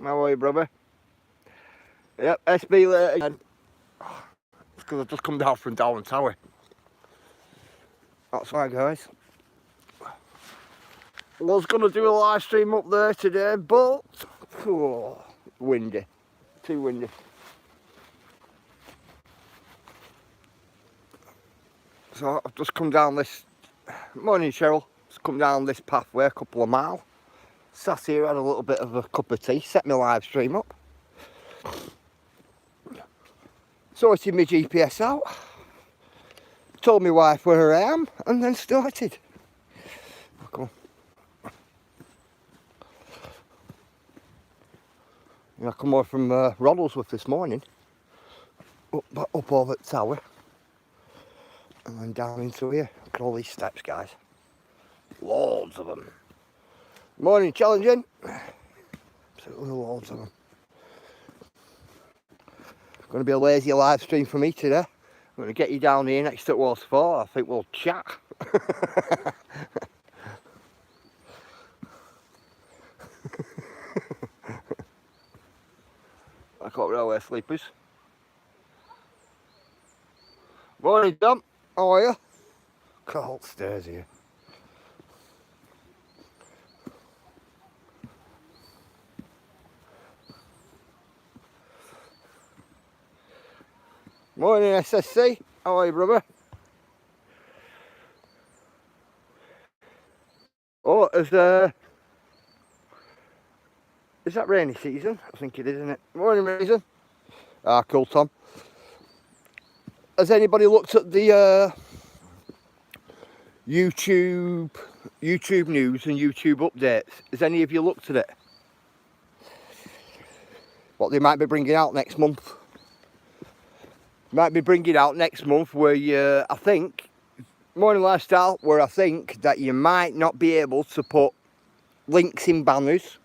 How are you, brother? Yep, SB later again. It's because I've just come down from Darwin Tower. That's right, guys. I was going to do a live stream up there today, but windy. Too windy. So I've just come down this... Morning, Cheryl. Just come down this pathway a couple of miles. Sat here, had a little bit of a cup of tea, set my live stream up. Sorted my GPS out. Told my wife where I am, and then started. Come on. I come over from Roddlesworth this morning, up over the tower, and then down into here. Look at all these steps, guys. Loads of them. Morning, challenging. Absolutely loads of them. Going to be a lazy live stream for me today. I'm going to get you down here next to Waterfall. I think we'll chat. I got railway sleepers. Morning, Dom. How are you? Cold stairs here. Morning, SSC. How are you, brother? Oh, is that rainy season? I think it is, isn't it? Morning, Reason. Ah, cool, Tom. Has anybody looked at the YouTube news and YouTube updates? Has any of you looked at it? What they might be bringing out next month? Might be bringing out next month where I think, Morning Lifestyle, where I think that you might not be able to put links in banners.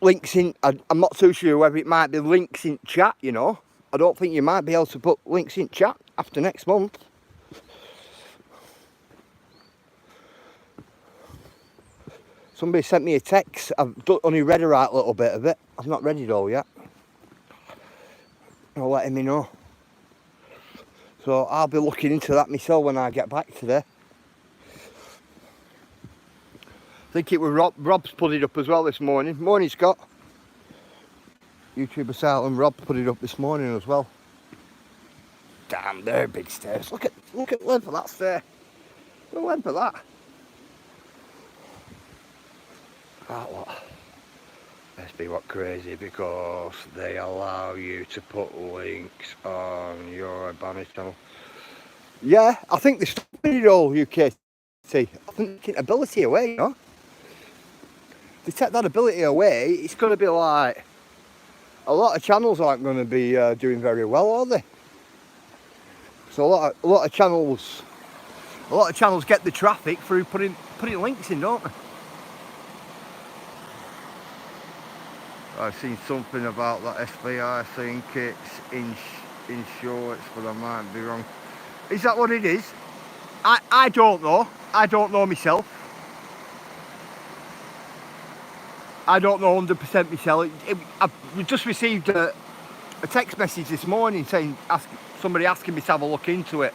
Links in, I'm not too sure whether it might be links in chat, you know. I don't think you might be able to put links in chat after next month. Somebody sent me a text. I've only read a right little bit of it. I've not read it all yet. They're letting me know. So I'll be looking into that myself when I get back today. I think it was Rob's put it up as well this morning. Morning, Scott. YouTuber Silent Rob put it up this morning as well. Damn, they're big stairs. Look at the length of that stair. The length of that. That lot. Let's be what crazy because they allow you to put links on your banner channel. Yeah, I think they're stopping it all, UKT. I think they're taking ability away, you know. If they take that ability away, it's going to be like a lot of channels aren't going to be doing very well, are they? So a lot of channels get the traffic through putting links in, don't they? I've seen something about that SBI. I think it's in shorts, but I might be wrong. Is that what it is? I don't know. I don't know myself. I don't know 100% myself. I've just received a text message this morning saying, somebody asking me to have a look into it.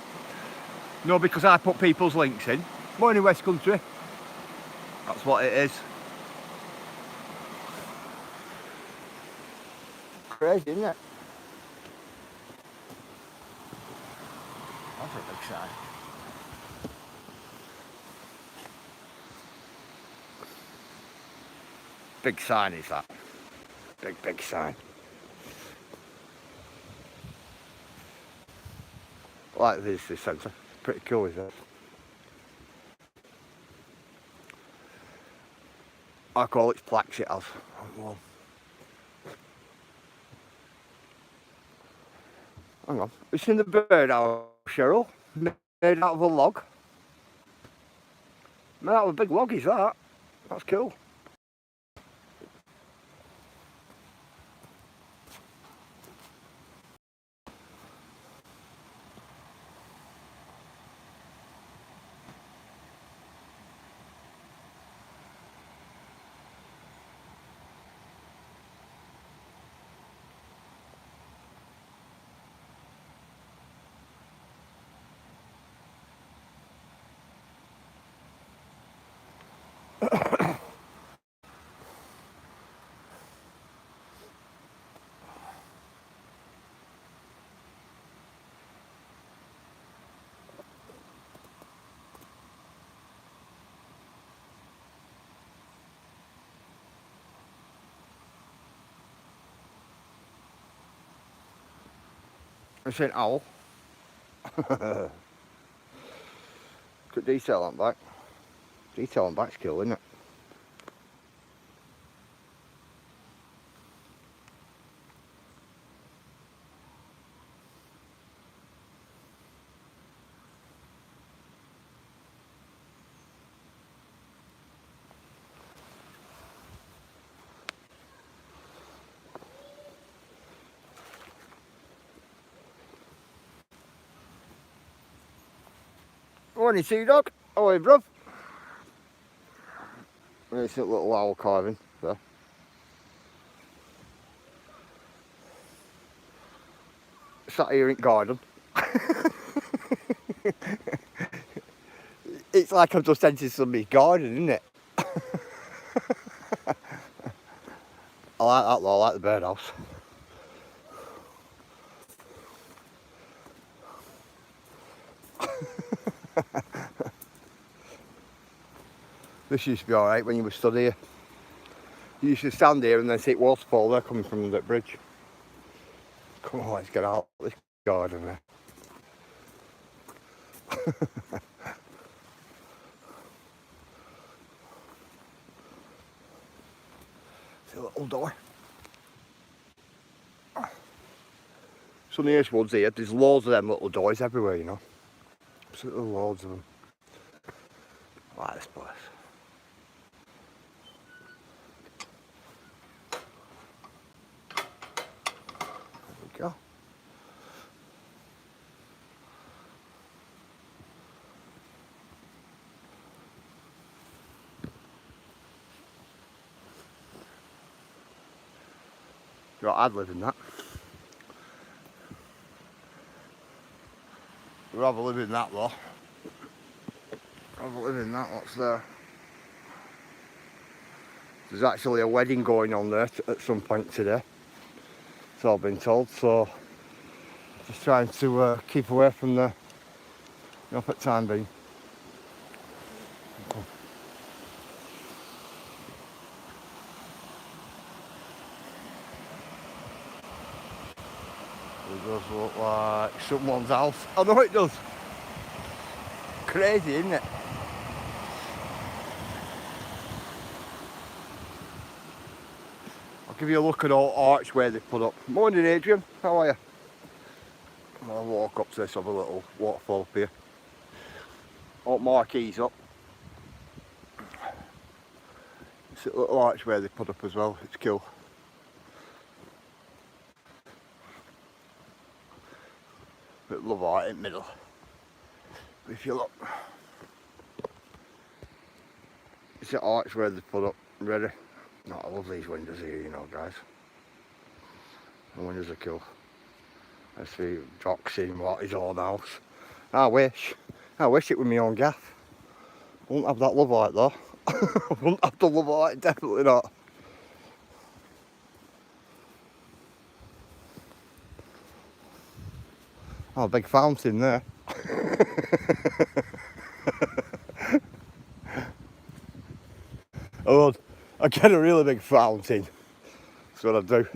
No, because I put people's links in. Morning, West Country. That's what it is. Crazy, isn't it? That's a big sign. Big sign is that. Big sign. I like the visitor centre. Pretty cool, isn't it? I call it plaques it has. Well, hang on. It's in the birdhouse, Cheryl. Made out of a log. Made out of a big log, is that? That's cool. It's an owl. Good detail on back. Detail on back's cool, isn't it? Morning, Sea Dog. How are you, bruv? It's a little owl carving there. Sat here in garden. It's like I've just entered somebody's garden, isn't it? I like that though, I like the birdhouse. This used to be alright when you were stood here. You used to stand here and then see waterfall there coming from the bridge. Come on, let's get out of this garden there. See a little door. So nearest woods here, there's loads of them little doors everywhere, you know. Absolutely loads of them. I like this place. There we go. I'd live in that. I'd rather live in that though. I'd rather live in that, what's there? There's actually a wedding going on there at some point today. So I've been told, so just trying to keep away from the up at time being. It does look like someone's house. I know it does. Crazy, isn't it? I'll give you a look at all archway they put up. Morning, Adrian. How are you? I'll walk up to this other little waterfall up here. All marquees up. It's a little archway they put up as well. It's cool. Bit of love art in the middle. If you look, it's an archway they put up ready. No, I love these windows here, you know, guys. The windows are cool. Let's see, Jock's in what his own house. I wish it was my own gaff. I wouldn't have that love light though. I wouldn't have the love light, definitely not. Oh, a big fountain there. Oh, I get a really big fountain. That's what I do.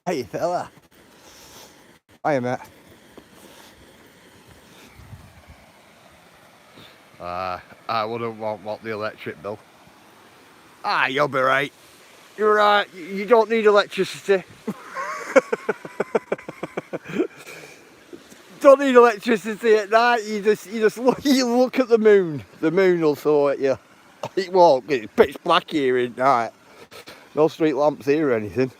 Hey fella. Hiya mate. I wouldn't want the electric bill. You'll be right. You're right, you don't need electricity. Don't need electricity at night, you just look at the moon. The moon will sort you. It won't, it's pitch black here at night. No street lamps here or anything.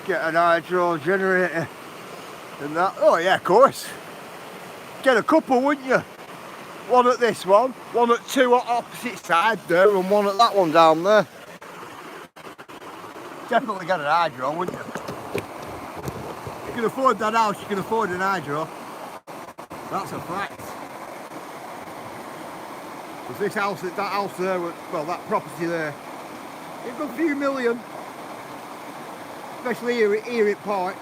Get an hydro generator and that. Oh yeah, of course. get a couple, wouldn't you? One at this one at two at opposite side there, and one at that one down there. Definitely get an hydro, wouldn't you? You can afford that house, you can afford an hydro. That's a fact. Because this house, that house there, well, that property there, it's got a few million. Especially here at Park.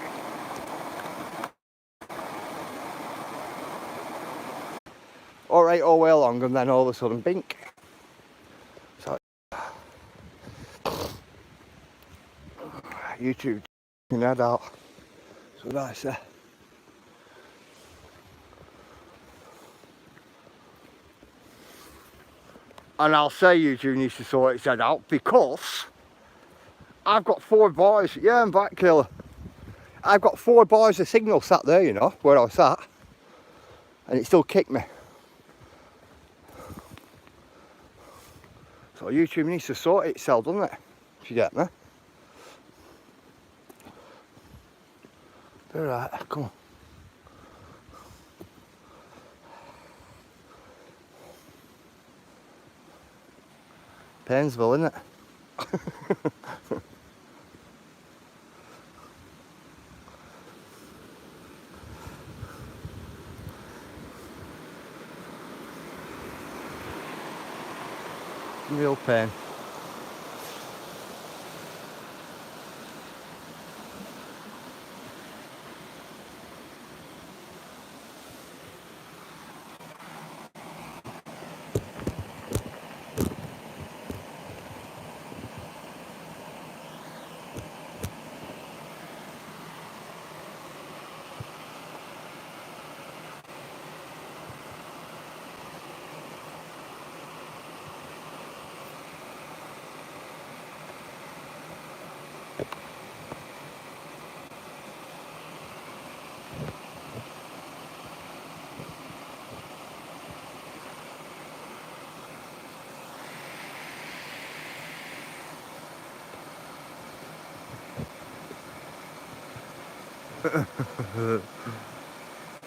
Alright, all way along, and then all of a sudden, bink. So, YouTube can head out. So nice there. And I'll say YouTube needs to sort its head out because I've got 4 boys. Yeah, I'm back, killer. I've got 4 boys of signal sat there, you know, where I was at. And it still kicked me. So YouTube needs to sort itself, doesn't it? If you get me. Alright, come on. Painesville, isn't it? Real pain.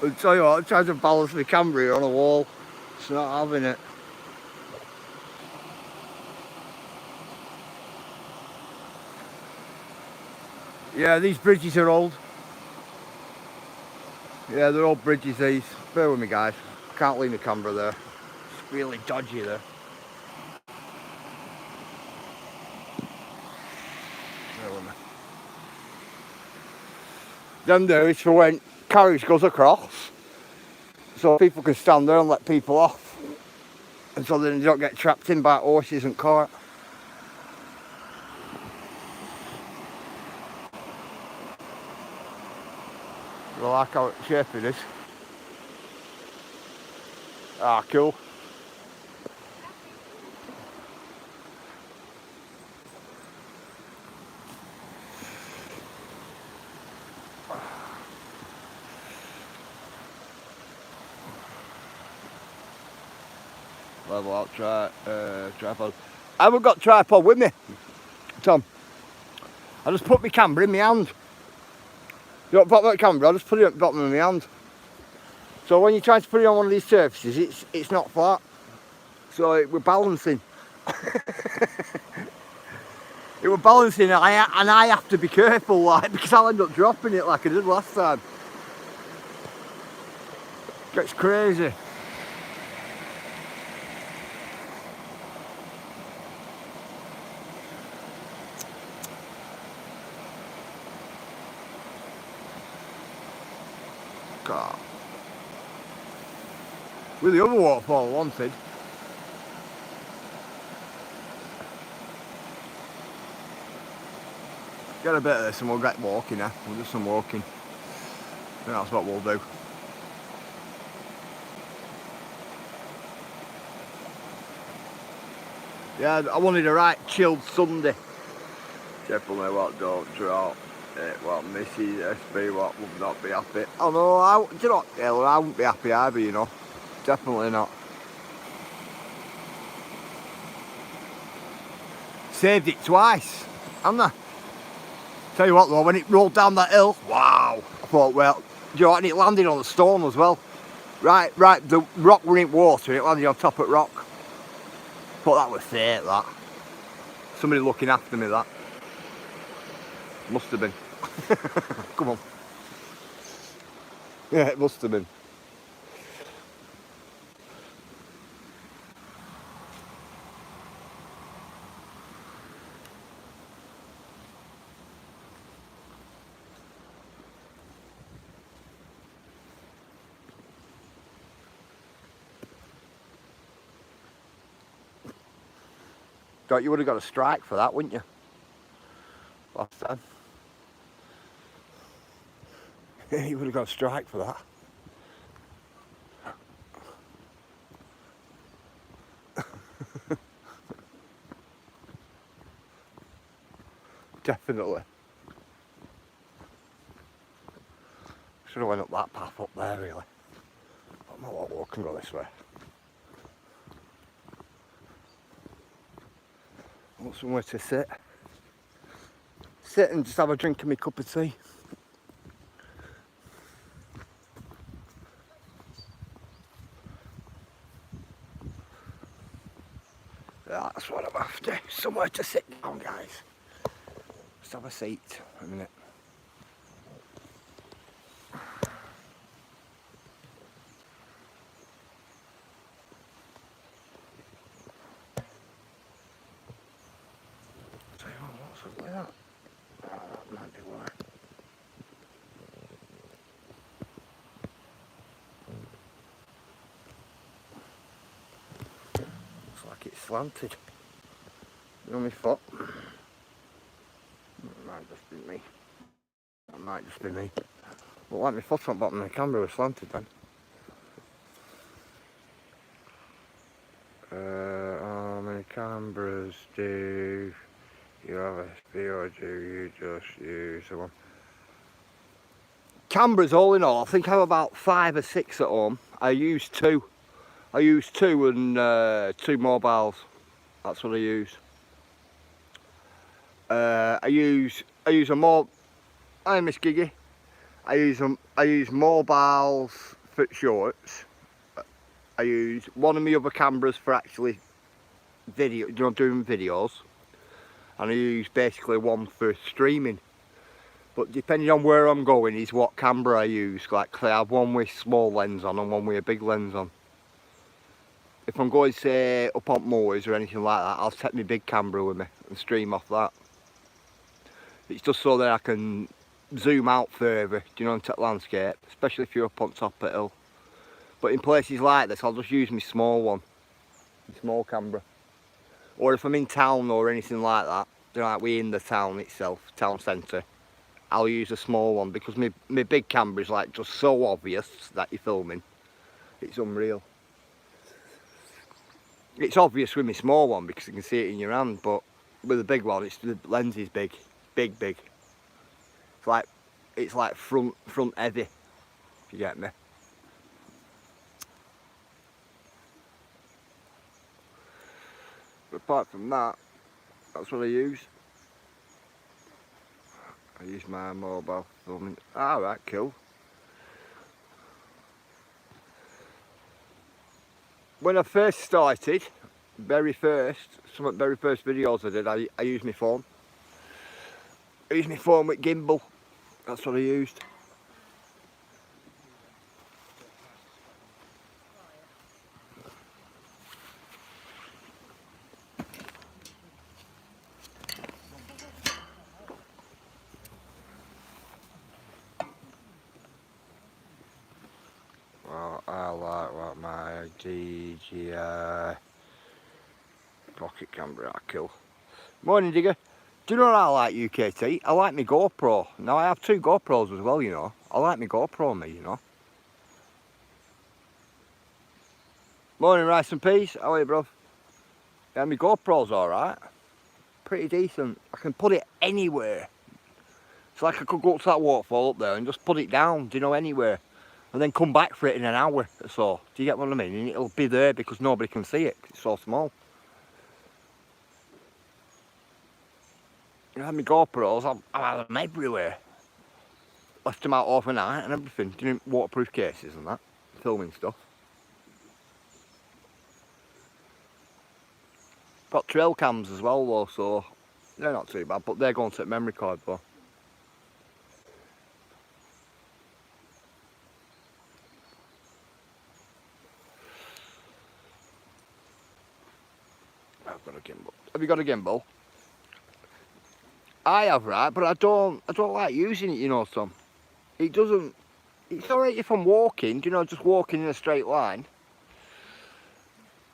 I'll tell you what, I'm trying to balance my camera here on a wall. It's not having it. Yeah, these bridges are old. Yeah, they're old bridges, these. Bear with me, guys. Can't leave the camera there. It's really dodgy there. Bear with me. Them there is for when carriage goes across, so people can stand there and let people off, and so then they don't get trapped in by horses and cart. I like how shape it is. Ah, cool. Level out tripod. I haven't got tripod with me, Tom. I just put my camera in my hand. You don't put that camera, I just put it at the bottom of my hand. So when you try to put it on one of these surfaces, it's not flat. So we're balancing. We're balancing, and I have to be careful, like, because I'll end up dropping it like I did last time. Gets crazy. God. With the other waterfall I wanted. Get a bit of this and we'll get walking now. We'll do some walking. I think that's what we'll do. Yeah, I wanted a right chilled Sunday. Definitely what don't drop. What Mrs. SB what would not be happy. Oh no, do you know what, I wouldn't be happy either, you know. Definitely not. Saved it twice, haven't I? Tell you what though, when it rolled down that hill, wow. I thought, well, do you know what, and it landed on the stone as well. Right, the rock were in water, it landed on top of rock. Thought that was fake, that. Somebody looking after me, that. Must have been. Come on. Yeah, it must have been. God, you would have got a strike for that, wouldn't you? Last time. You would have got a strike for that. Definitely. Should have went up that path up there, really. I'm not walk, walk and go this way. I want somewhere to sit. Sit and just have a drink of my cup of tea. That's what I'm after. Somewhere to sit down, guys. Just have a seat a minute. What's up with that? Oh, that might be why. Looks like it's slanted. You know my foot? It might just be me. That might just be me. But like my foot on the bottom of the camera was slanted then. How many cameras do you have a SP or do you just use the one? Cameras all in all, I think I have about 5 or 6 at home. I use 2. I use 2 and 2 mobiles. That's what I use. I use a more. Hi, Miss Giggy. I use mobiles for shorts. I use one of my other cameras for actually video, doing videos, and I use basically one for streaming. But depending on where I'm going is what camera I use. Like I have one with small lens on and one with a big lens on. If I'm going, say, up on moors or anything like that, I'll take my big camera with me and stream off that. It's just so that I can zoom out further, into the landscape, especially if you're up on top of a hill. But in places like this, I'll just use my small one, my small camera. Or if I'm in town or anything like that, like we're in the town itself, town centre, I'll use a small one because my big camera is like just so obvious that you're filming. It's unreal. It's obvious with my small one because you can see it in your hand, but with the big one, the lens is big. Big. It's like front heavy, if you get me. But apart from that, that's what I use. I use my mobile filming. Alright, cool. When I first started, some of the very first videos I did, I used my phone. I used my phone with gimbal. That's what I used. Well, I like what my DJI pocket camera are cool. Morning, Digger. Do you know what I like, UKT? I like my GoPro. Now, I have 2 GoPros as well, I like my GoPro, Morning, Rice and Peas. How are you, bruv? Yeah, my GoPro's alright. Pretty decent. I can put it anywhere. It's like I could go up to that waterfall up there and just put it down, anywhere. And then come back for it in an hour or so. Do you get what I mean? And it'll be there because nobody can see it, 'cause it's so small. I had my GoPros, I've had them everywhere. Left them out overnight and everything, waterproof cases and that. filming stuff. Got trail cams as well though, so they're not too bad, but they're going to the memory card though. I've got a gimbal. Have you got a gimbal? I have, right, but I don't like using it, you know, Tom. It doesn't. It's alright if I'm walking, you know, just walking in a straight line.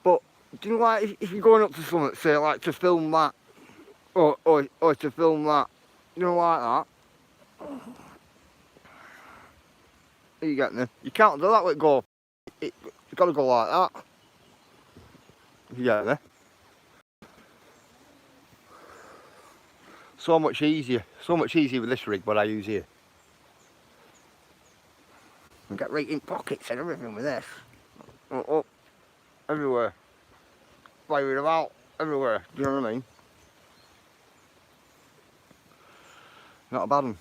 But do you know, like if you're going up to something, say like to film that, or to film that, you know, like that. Are you getting it? You can't do that with go. You've got to go like that. You get it? So much easier with this rig, what I use here. You get right in pockets and everything with this. Up, everywhere. Flying about, everywhere. Do you know what I mean? Not a bad one.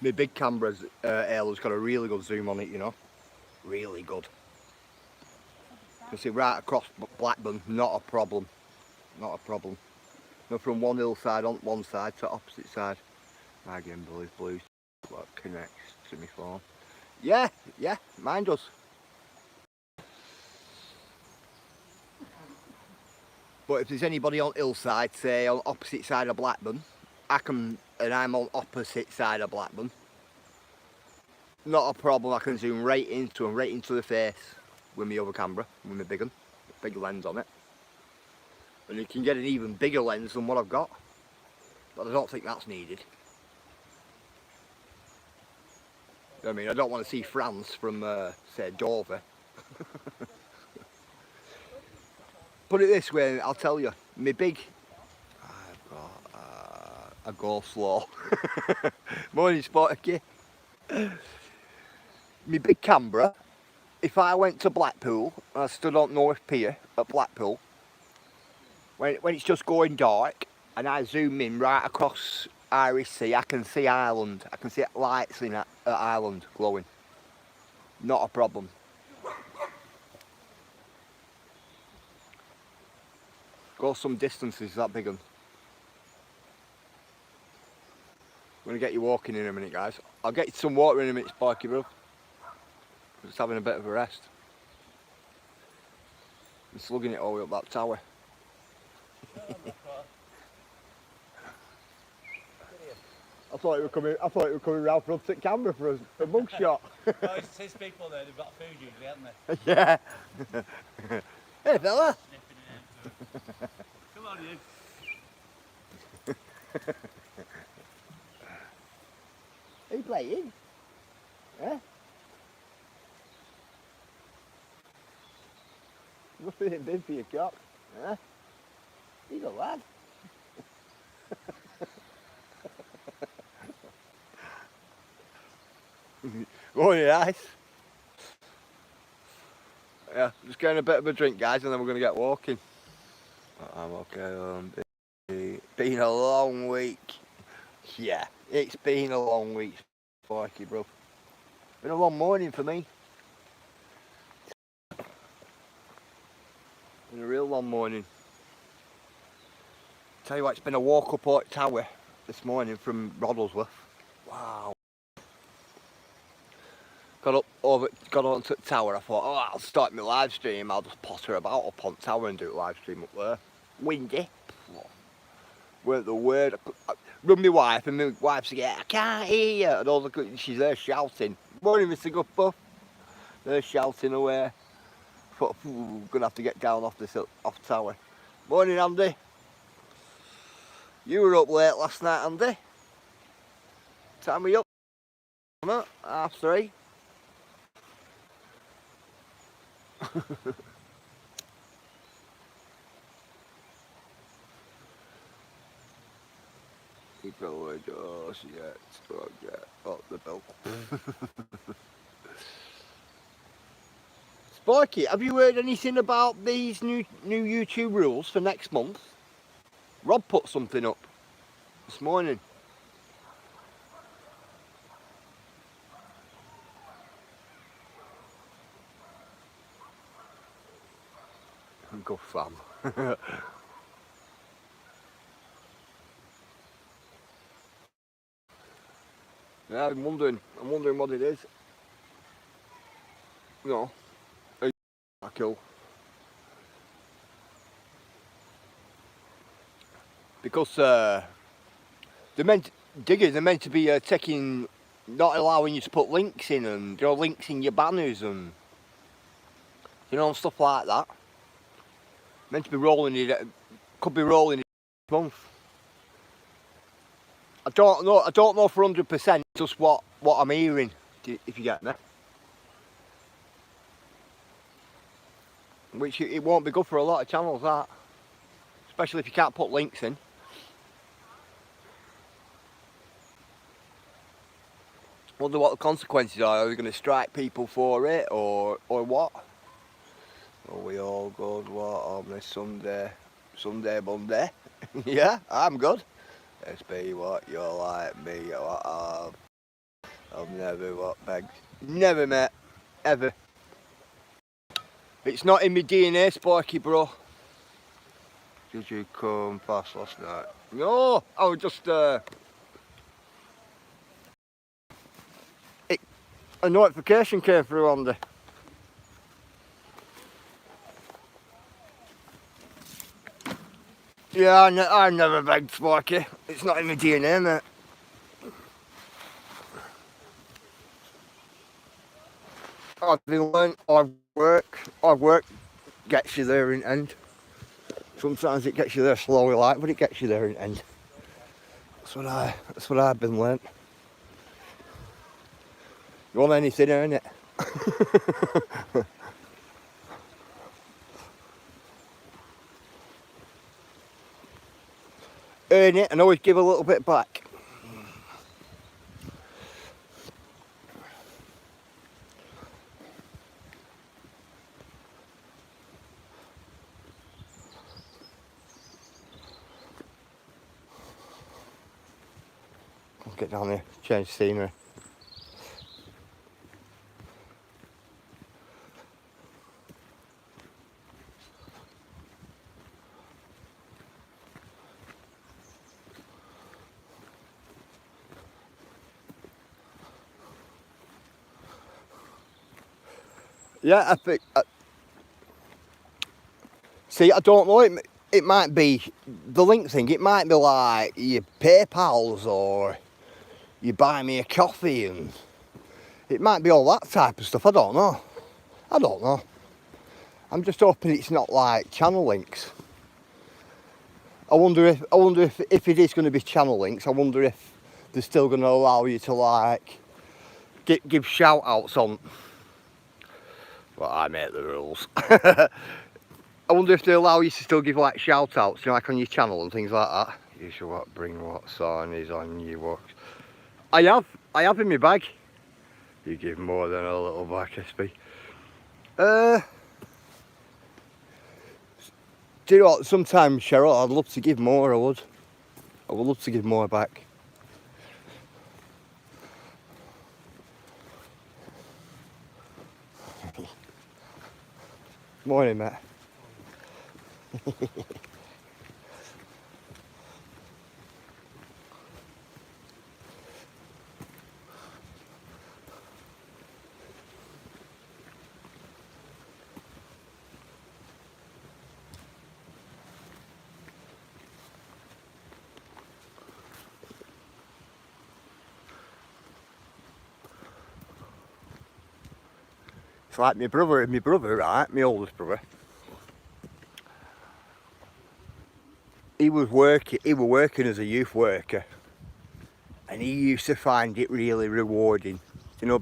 My big camera's Halo's got a really good zoom on it, you know. Really good. You can see right across Blackburn, not a problem. Not a problem. No, from one hillside on one side to opposite side. My gimbal is blue. What connects to my phone. Yeah, mine does. But if there's anybody on hillside, say on opposite side of Blackburn, and I'm on opposite side of Blackburn, not a problem. I can zoom right into them, right into the face with my other camera, with my big lens on it. And you can get an even bigger lens than what I've got, but I don't think that's needed. I mean, I don't want to see France from, say, Dover. Put it this way, I'll tell you, I've got I go slow. Morning, Spotty. My big camera, if I went to Blackpool, and I stood on North Pier at Blackpool, when it's just going dark, and I zoom in right across Irish Sea, I can see Ireland. I can see lights in at Ireland glowing. Not a problem. Go some distances that big one. I'm going to get you walking in a minute, guys. I'll get you some water in a minute, Sparky, bro. Just having a bit of a rest. I'm slugging it all the way up that tower. I thought it were coming round for us to camera for a mug shot. No, it's his people there, they've got food usually, haven't they? Yeah. Hey fella. Come on you. Are you playing? Huh? Nothing in bid for your cock. Huh? You go lad. Going nice. Yeah, just getting a bit of a drink, guys, and then we're going to get walking. I'm okay. Been a long week. Yeah, it's been a long week, Sparky, bro. Been a long morning for me. Been a real long morning. Tell you what, it's been a walk up Port Tower this morning from Roddlesworth. Wow. Got onto the tower. I thought, oh, I'll start my live stream. I'll just potter about up on the tower and do a live stream up there. Windy. Weren't the word. I run my wife, and my wife's like, I can't hear you. And all she's there shouting. Morning, Mr. Guffer. They're shouting away. I thought, I'm gonna have to get down off the tower. Morning, Andy. You were up late last night, Andy. Time are you up? 3:30. People just yet forget what the bill. Sparky, have you heard anything about these new YouTube rules for next month? Rob put something up this morning. Go fam. Yeah, I'm wondering what it is. No. Cool. Because they're meant to be taking, not allowing you to put links in, and links in your banners and and stuff like that. Meant to be rolling it, could be rolling it next month. I don't know for 100%, just what I'm hearing, if you get me. Which it won't be good for a lot of channels, that. Especially if you can't put links in. Wonder what the consequences are. Are we going to strike people for it, or what? Oh, we all good, what, on this Sunday, Monday? Yeah, I'm good. Let's be what you're like me, what I've never begged. Never, mate. Ever. It's not in my DNA, Sparky, bro. Did you come past last night? No, I was just a notification came through on the. Yeah, I never begged, Sparky. It's not in my DNA, mate. I've been learned, hard work gets you there in the end. Sometimes it gets you there slowly, like, but it gets you there in the end. That's what I've been learnt. You want anything, earn it. Earn it and always give a little bit back. Let's get down here, change scenery. Yeah, I think. See, I don't know. It might be the link thing. It might be like your PayPal's or you buy me a coffee, and it might be all that type of stuff. I don't know. I'm just hoping it's not like channel links. I wonder if it is going to be channel links. I wonder if they're still going to allow you to like give shout outs on. Well, I make the rules. I wonder if they allow you to still give like shout outs, like on your channel and things like that. You should bring what sign is on your work. I have in my bag. You give more than a little back, SB. Do you know what? Sometimes, Cheryl, I'd love to give more. I would love to give more back. Morning, mate. It's like my brother, right, my oldest brother. He was working as a youth worker, and he used to find it really rewarding,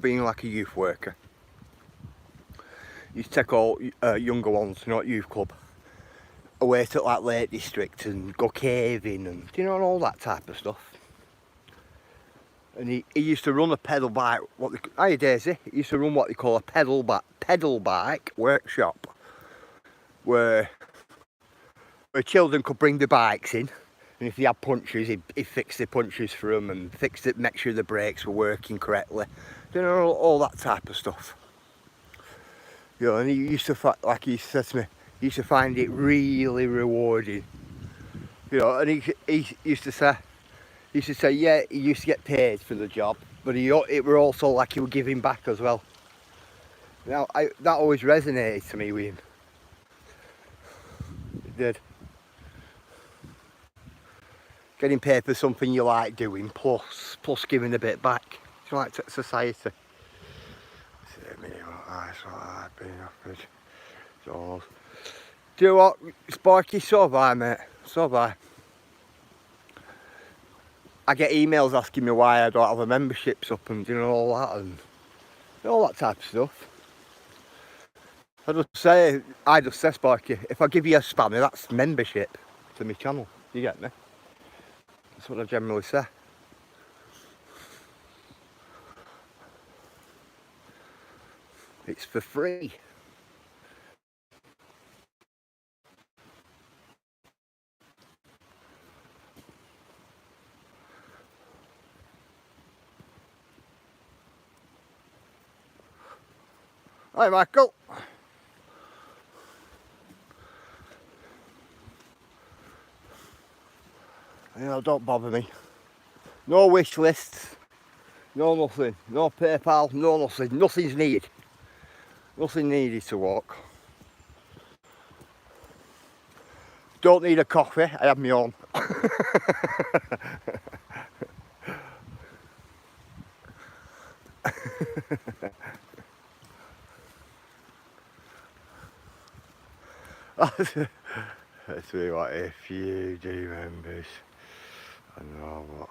being like a youth worker. He used to take all younger ones, at youth club, away to like Lake District and go caving and and all that type of stuff. and he used to run a pedal bike. Hiya Daisy. He used to run what they call a pedal bike workshop, where children could bring the bikes in, and if they had punctures, he'd fix the punctures for them and fix it, make sure the brakes were working correctly, you know, all that type of stuff. You know, and he used to, like he said to me, he used to find it really rewarding. You know, and he used to say, yeah, he used to get paid for the job, but it were also like he was giving back as well. Now, that always resonated to me with him. It did. Getting paid for something you like doing, plus giving a bit back. It's like to society. That's what I've been offered. So, do you know what, Sparky? So have I, mate. So have I. I get emails asking me why I don't have a memberships up and, you know, all that and all that type of stuff. I just say, Sparky, if I give you a spanner, that's membership to my channel. You get me? That's what I generally say. It's for free. Hi, Michael. You know, don't bother me. No wish lists. No nothing. No PayPal. No nothing. Nothing's needed. Nothing needed to walk. Don't need a coffee. I have my own. I tell you what, if you do members, I know what.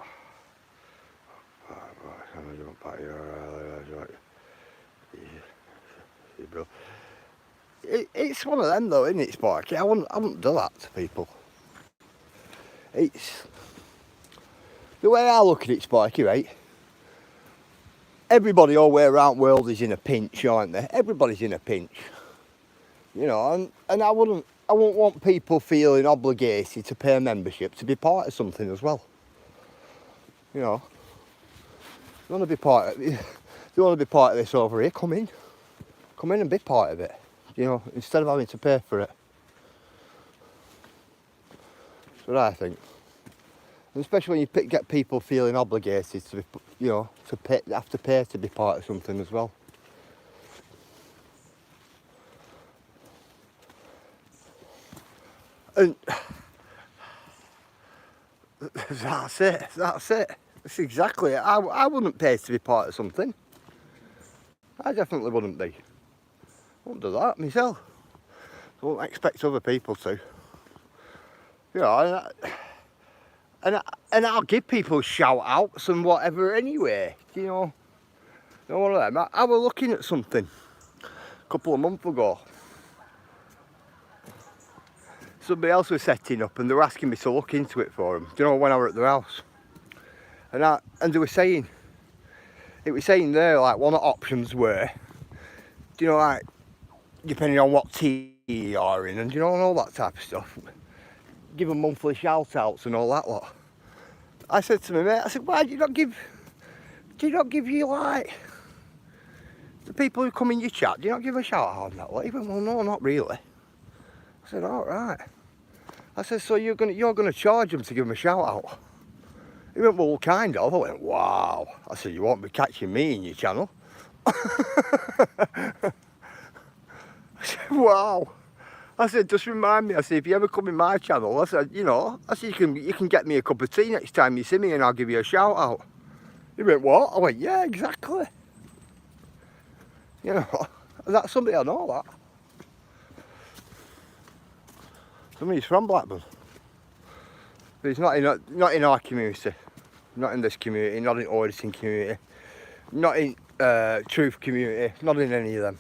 It's one of them though, isn't it, Sparky? I wouldn't do that to people. It's the way I look at it, Sparky, right? Everybody all the way around the world is in a pinch, aren't they? Everybody's in a pinch. You know, and I wouldn't want people feeling obligated to pay a membership to be part of something as well. You know, you want to be part of it. If you want to be part of this over here, come in and be part of it. You know, instead of having to pay for it. That's what I think. And especially when you get people feeling obligated to be, you know, have to pay to be part of something as well. And that's it. That's exactly it. I wouldn't pay to be part of something. I definitely wouldn't be. I wouldn't do that myself. I wouldn't expect other people to. You know, and I'll give people shout outs and whatever anyway. You know one of them. I was looking at something a couple of months ago. Somebody else was setting up and they were asking me to look into it for them. Do you know, when I were at their house? And they were saying, it was saying there, like, one of the options were, do you know, like, depending on what team you are in and, you know, and all that type of stuff, give them monthly shout outs and all that lot. I said to my mate, I said, why do you not give you, like, the people who come in your chat, do you not give a shout out on that lot? He went, well, no, not really. I said, all right. I said, so you're gonna charge them to give them a shout out? He went, well, kind of. I went, wow. I said, you won't be catching me in your channel. I said, wow. I said, just remind me. I said, if you ever come in my channel, I said, you know, I said, you can get me a cup of tea next time you see me and I'll give you a shout out. He went, what? I went, yeah, exactly. You know, that's somebody I know, that. Somebody's from Blackburn. But he's not in our community. Not in this community, not in Auditing community, not in Truth community, not in any of them.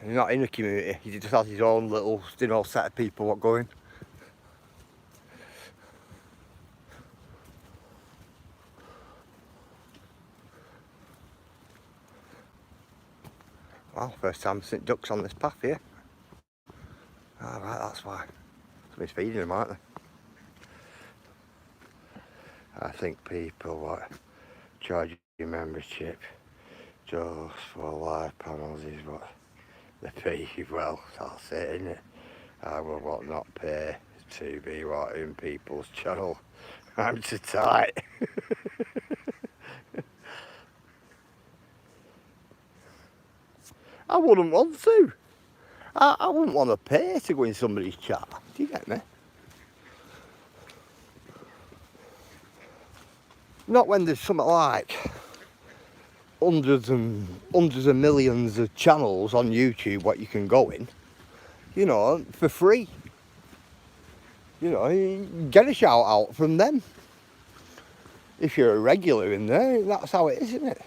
He's not in a community, he just has his own little, you know, set of people what going. Well, first time I've seen ducks on this path here. Ah, right, that's why. Somebody's feeding them, aren't they? I think people charge your membership just for live panels is what they pay you. Well, that's it, isn't it? I will not pay to be in people's channel. I'm too tight. I wouldn't want to. I wouldn't want to pay to go in somebody's chat. Do you get me? Not when there's something like hundreds of millions of channels on YouTube what you can go in, you know, for free. You know, you get a shout out from them. If you're a regular in there, that's how it is, isn't it?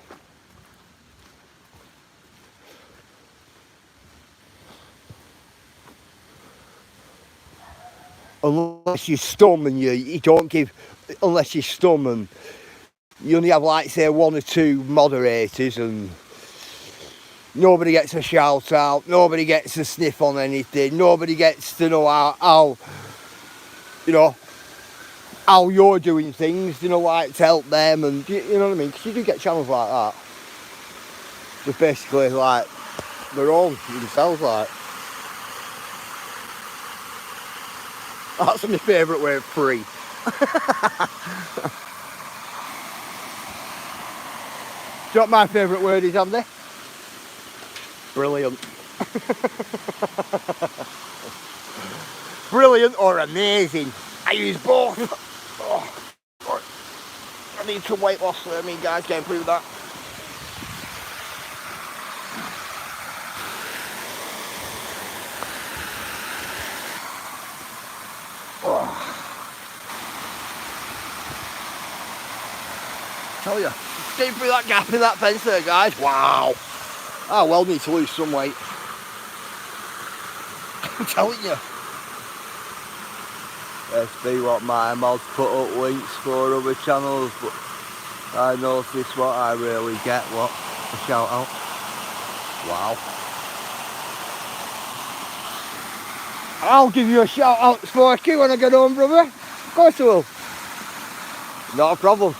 Unless you're stum and you don't give, unless you're stum and you only have like say 1 or 2 moderators and nobody gets a shout out, nobody gets a sniff on anything, nobody gets to know how you know, how you're doing things, you know, like to help them, and you know what I mean? Because you do get channels like that. Just basically like their own themselves, like. That's my favourite word, free. Do you know what my favourite word is, Andy? Brilliant. Brilliant or amazing. I use both. Oh, I need some weight loss for me, guys, getting through that. Oh. Tell you, getting through that gap in that fence there, guys. Wow. I well need to lose some weight. I'm telling you. Let's see what my mods put up links for other channels, but I notice what I really get. What? A shout out. Wow. I'll give you a shout out, Sparky, when I get home, brother. Of course I will. Not a problem.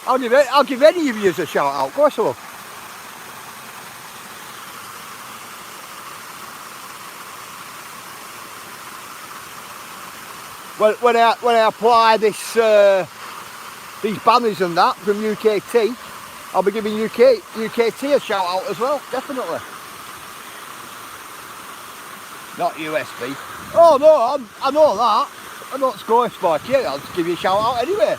I'll give any of you a shout out, of course I will. When I apply this these banners and that from UKT, I'll be giving UKT a shout out as well, definitely. Not USB. Oh no, I know that. I don't score Sparky, I'll just give you a shout out anyway.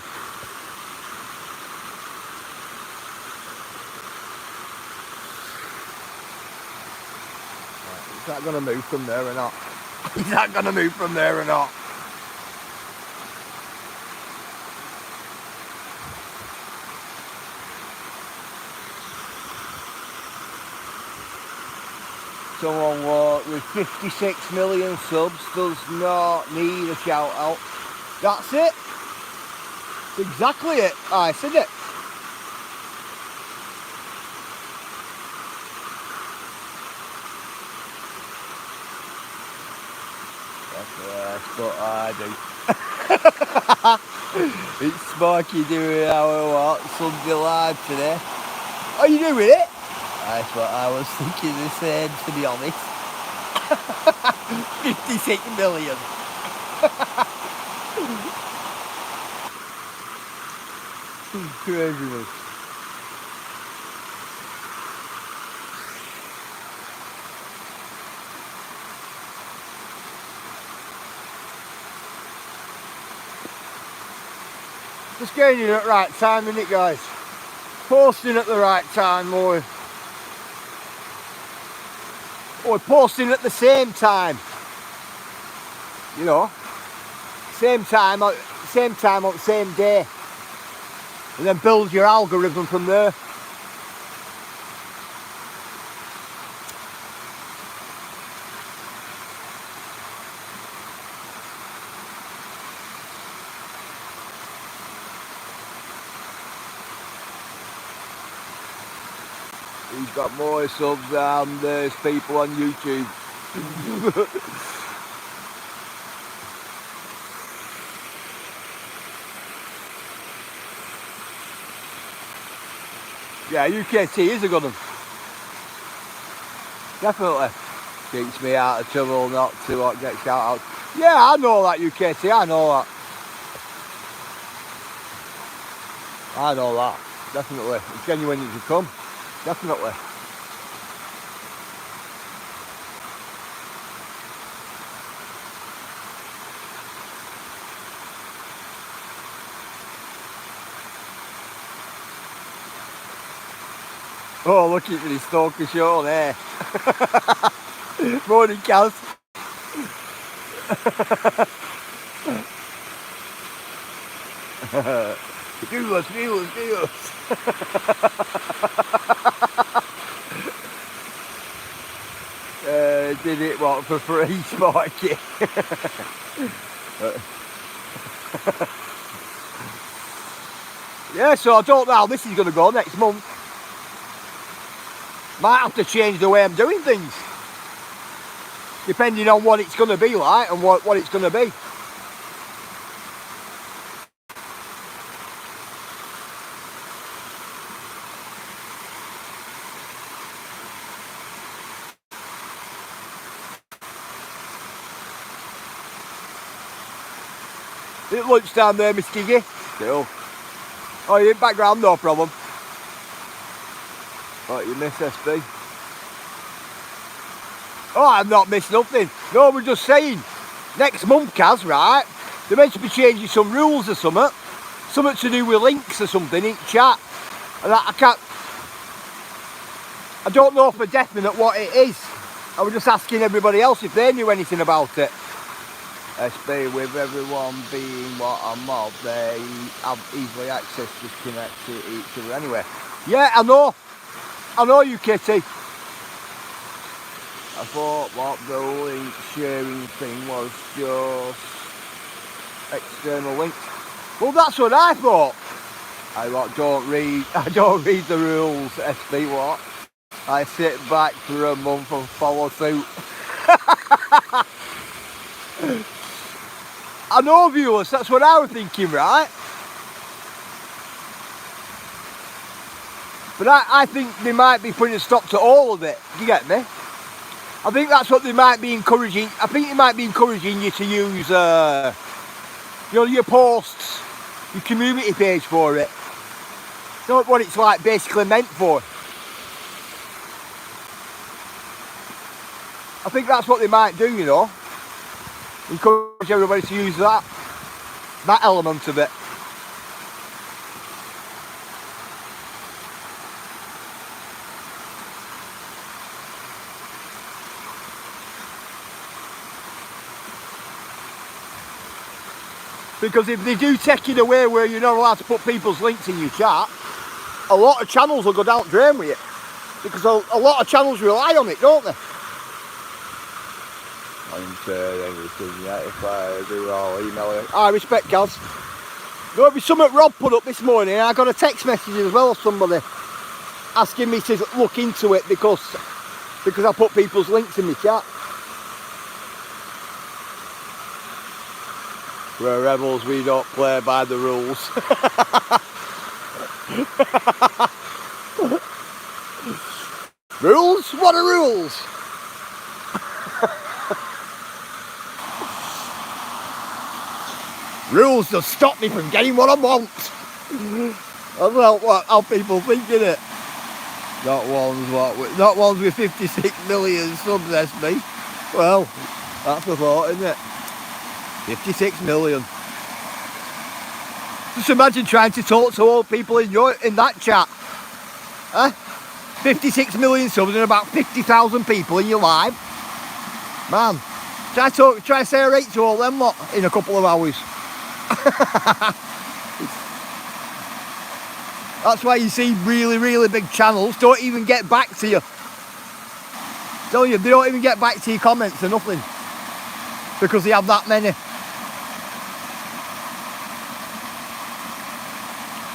Is that going to move from there or not? Is that going to move from there or not? Someone with 56 million subs does not need a shout out. That's it. That's exactly it. I said it. That's what I do. It's Sparky doing our what? Sunday live today. Are you doing it? That's what I was thinking the same, to be honest. 56 million. Craziness. Just getting in at the right time, isn't it, guys? Posting at the right time, or posting at the same time. You know, same time on the same day, and then build your algorithm from there. He's got more subs than there's people on YouTube. Yeah, UKT is a good one. Definitely. Keeps me out of trouble, not to what get shout out. Yeah, I know that, UKT, I know that. I know that. Definitely. It's genuine you can come. Definitely. Oh, look at this stalker show there. Morning, Kaz. Do us. Did it what for free, Sparky? Yeah, so I don't know how this is going to go next month. Might have to change the way I'm doing things, depending on what it's going to be like and what it's going to be. At lunchtime there, Miss Giggy. Cool. Oh, you're in background, no problem. Oh, you miss SB. Oh, I've not missed nothing. No, we're just saying, next month, Kaz, right? They're meant to be changing some rules or something. Something to do with links or something in chat. And I don't know for definite what it is. I was just asking everybody else if they knew anything about it. SB, with everyone being what a mob, they have easily access to connect to each other anyway. Yeah, I know UKT. I thought what the link sharing thing was just external links. Well, that's what I thought. I don't read the rules, SB, what? I sit back for a month and follow suit. I know, viewers, that's what I was thinking, right? But I think they might be putting a stop to all of it. Do you get me? I think that's what they might be encouraging. I think they might be encouraging you to use, your posts, your community page for it. Not what it's like basically meant for. I think that's what they might do, you know. Encourage everybody to use that element of it. Because if they do take it away where you're not allowed to put people's links in your chat, a lot of channels will go down the drain with it. Because a lot of channels rely on it, don't they? I'm saying everything, yeah, if I do, I'll email it. I respect Gaz. There'll be something Rob put up this morning, and I got a text message as well of somebody asking me to look into it because I put people's links in my chat. We're rebels, we don't play by the rules. Rules? What are rules? Rules to stop me from getting what I want. Well, how people think, innit? Not ones with 56 million subs, SB. Well, that's the thought, isn't it? 56 million. Just imagine trying to talk to all people in that chat. Huh? 56 million subs and about 50,000 people in your live. Man, try say a rate to all them lot in a couple of hours. That's why you see really, really big channels don't even get back to you. Tell you, they don't even get back to your comments or nothing. Because they have that many.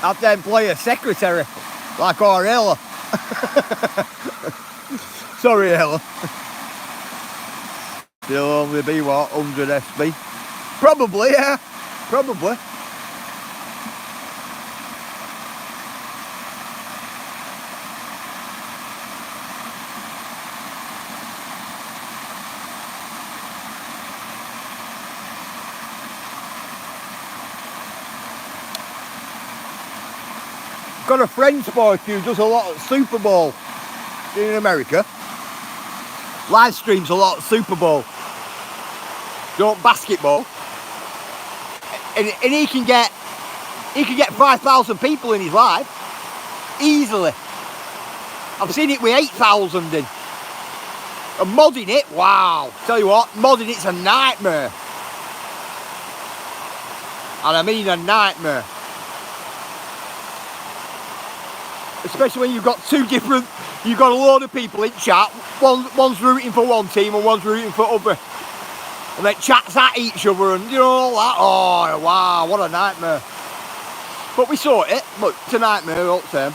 Have to employ a secretary, like Aurelia. Sorry, Ella. There'll only be, what, 100 SB? Probably, yeah. Probably. Got a friend, Sparky, who does a lot of Super Bowl in America. Live streams a lot of Super Bowl. Don't basketball. And he can get 5,000 people in his live. Easily. I've seen it with 8,000 in. And modding it, wow. Tell you what, modding it's a nightmare. And I mean a nightmare. Especially when you've got you've got a load of people in chat. One's rooting for one team and one's rooting for other. And they chats at each other and you know all that. Oh wow, what a nightmare. But we saw it, but it's a nightmare all the same.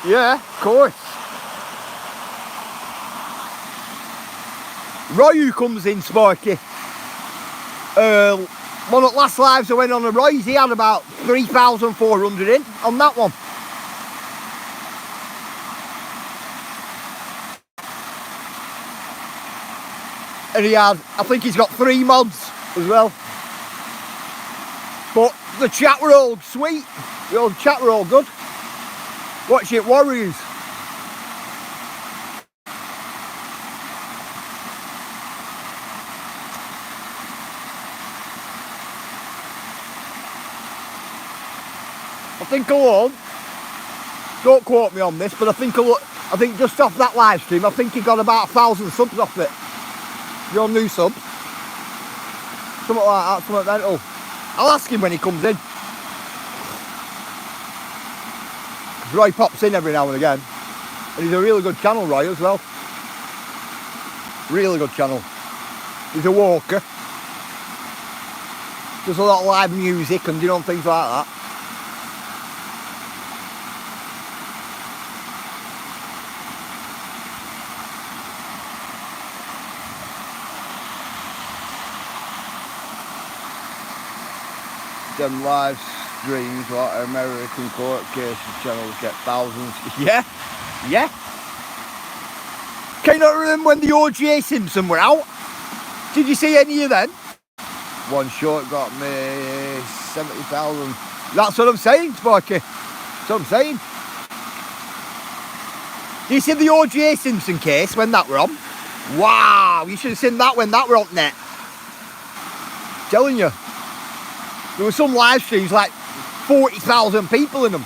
Yeah, of course. Ryu comes in, Sparky. One of the last lives I went on a Roy's, he had about 3,400 in on that one. And I think he's got 3 mods as well. But the chat were all sweet. The old chat were all good. Watch it, Warriors. I think alone, don't quote me on this, but I think just off that live stream, I think he got about 1,000 subs off it. Your new subs. Something like that, something mental. I'll ask him when he comes in. Roy pops in every now and again. And he's a really good channel, Roy, as well. Really good channel. He's a walker. Does a lot of live music and things like that. Them live streams like American court cases channels get thousands. Yeah. Can you not remember when the O.J. Simpson were out? Did you see any of them? One short got me 70,000. That's what I'm saying, Sparky. That's what I'm saying. Did you see the O.J. Simpson case when that were on? Wow, you should have seen that when that were on net. Telling you. There were some live streams like 40,000 people in them.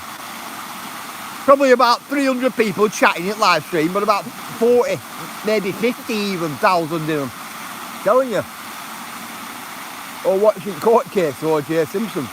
Probably about 300 people chatting in live stream, but about 40, maybe 50 even thousand in them. Telling you. Or watching court case of O.J. Simpson.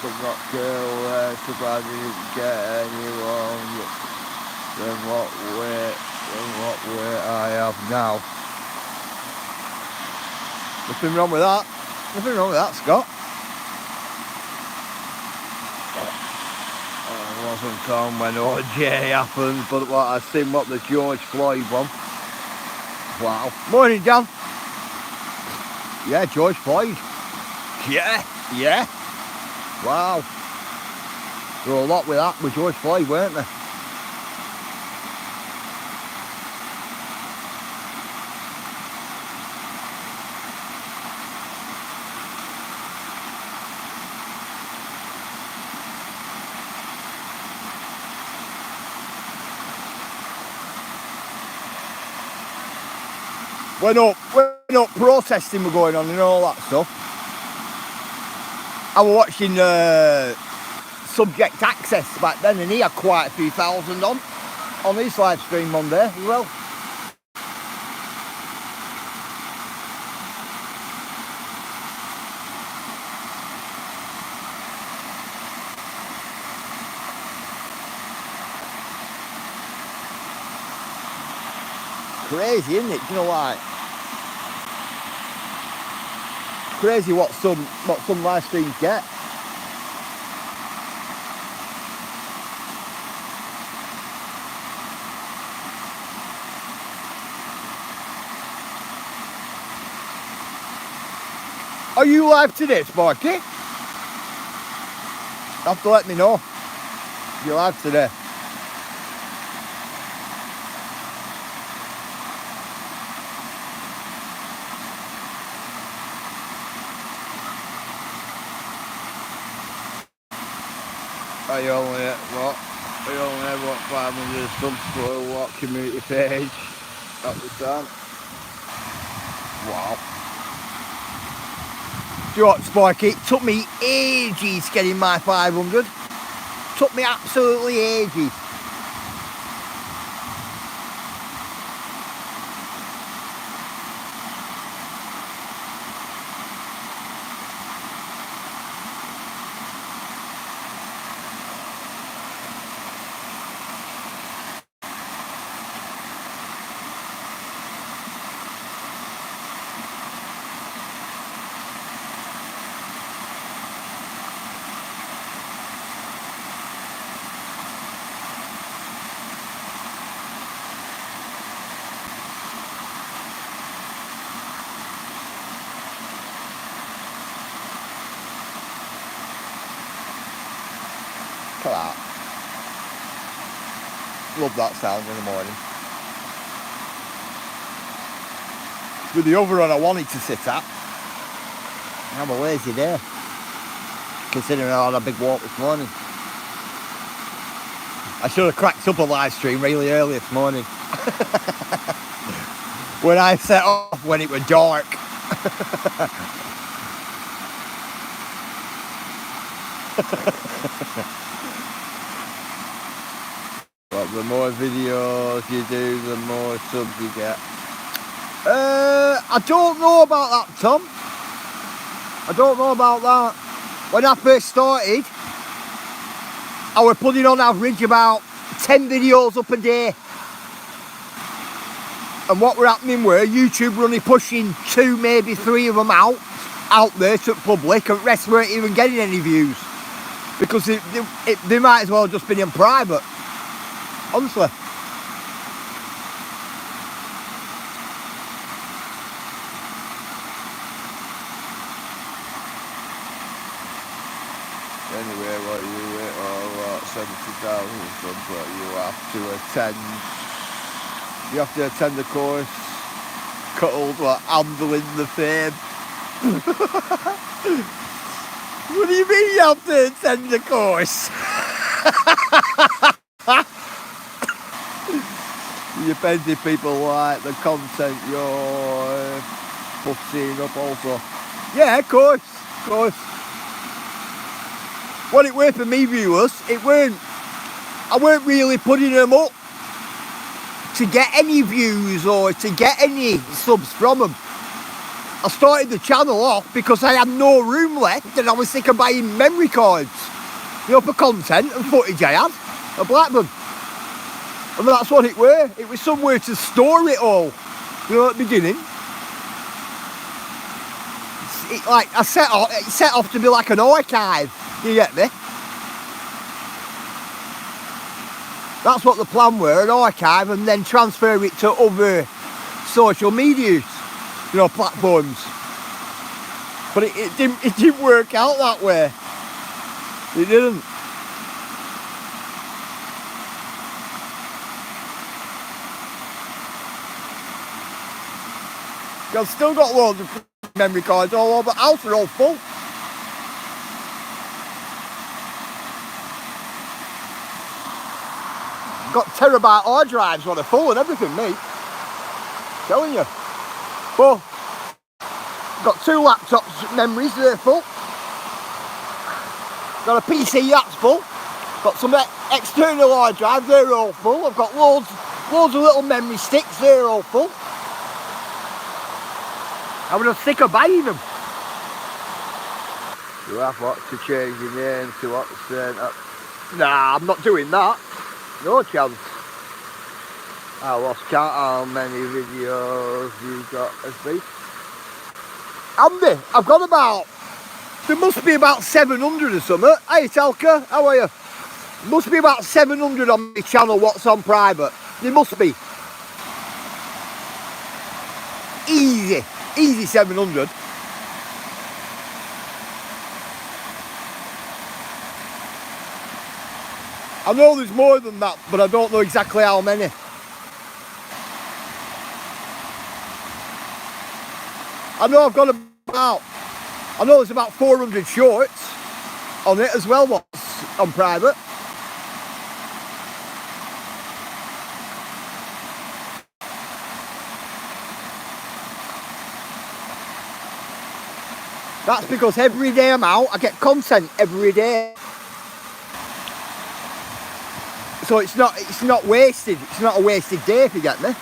Could not care less if I didn't get anyone than what weight I have now. Nothing wrong with that. Nothing wrong with that, Scott. I wasn't on when O.J. happened, but what I seen what the George Floyd one. Wow. Morning, John. Yeah, George Floyd. Yeah. Wow. There were a lot with that with George Floyd, weren't there? When up protesting were going on and all that stuff. I was watching Subject Access back then, and he had quite a few thousand on his live stream one day as well. crazy, isn't it? You know, like crazy what some live streams get. Are you live today, Sparky? You have to let me know. You're live today. I only at what? I only had what 500 subs for what community page at the time. Wow. Do you know what, Sparky? It took me ages getting my 500. Took me absolutely ages. Look at that. Love that sound in the morning. With the other one I wanted to sit at. I'm a lazy day. Considering I had a big walk this morning. I should have cracked up a live stream really early this morning. When I set off when it was dark. But the more videos you do, the more subs you get. I don't know about that, Tom. I don't know about that. When I first started, I was putting on average about 10 videos up a day. And what were happening were YouTube were only pushing 2, maybe 3 of them out there to the public, and the rest weren't even getting any views. Because they might as well have just been in private. Honestly. Anyway, what you wait or 70,000 subs, what you have to attend. You have to attend the course called what, Handling the Fame. What do you mean you have to attend the course? Depends if people like the content you're putting up also. Yeah, of course, of course. What it were for me viewers, I weren't really putting them up to get any views or to get any subs from them. I started the channel off because I had no room left and I was sick of buying memory cards, you know, for content and footage I had at Blackburn. And that's what it were. It was somewhere to store it all, you know, at the beginning. It set off to be like an archive, you get me? That's what the plan were, an archive, and then transfer it to other social medias, you know, platforms. But it didn't work out that way. It didn't. I've still got loads of memory cards all over the house, they're all full. Got terabyte hard drives on a full and everything, mate. Telling you. But got 2 laptops memories, they're full. Got a PC that's full. Got some external hard drives, they're all full. I've got loads of little memory sticks, they're all full. I was just sick of buying them. You have what to change your name to what to say? Nah, I'm not doing that. No chance. I lost count how many videos you got, SB. Andy, I've got about, there must be about 700 or something. Hey Telka, how are you? Must be about 700 on my channel, what's on private. There must be. Easy 700. I know there's more than that, but I don't know exactly how many. I know I've got about, I know there's about 400 shorts on it as well, what's on private. That's because every day I'm out, I get content every day. So it's not wasted. It's not a wasted day, if you get me.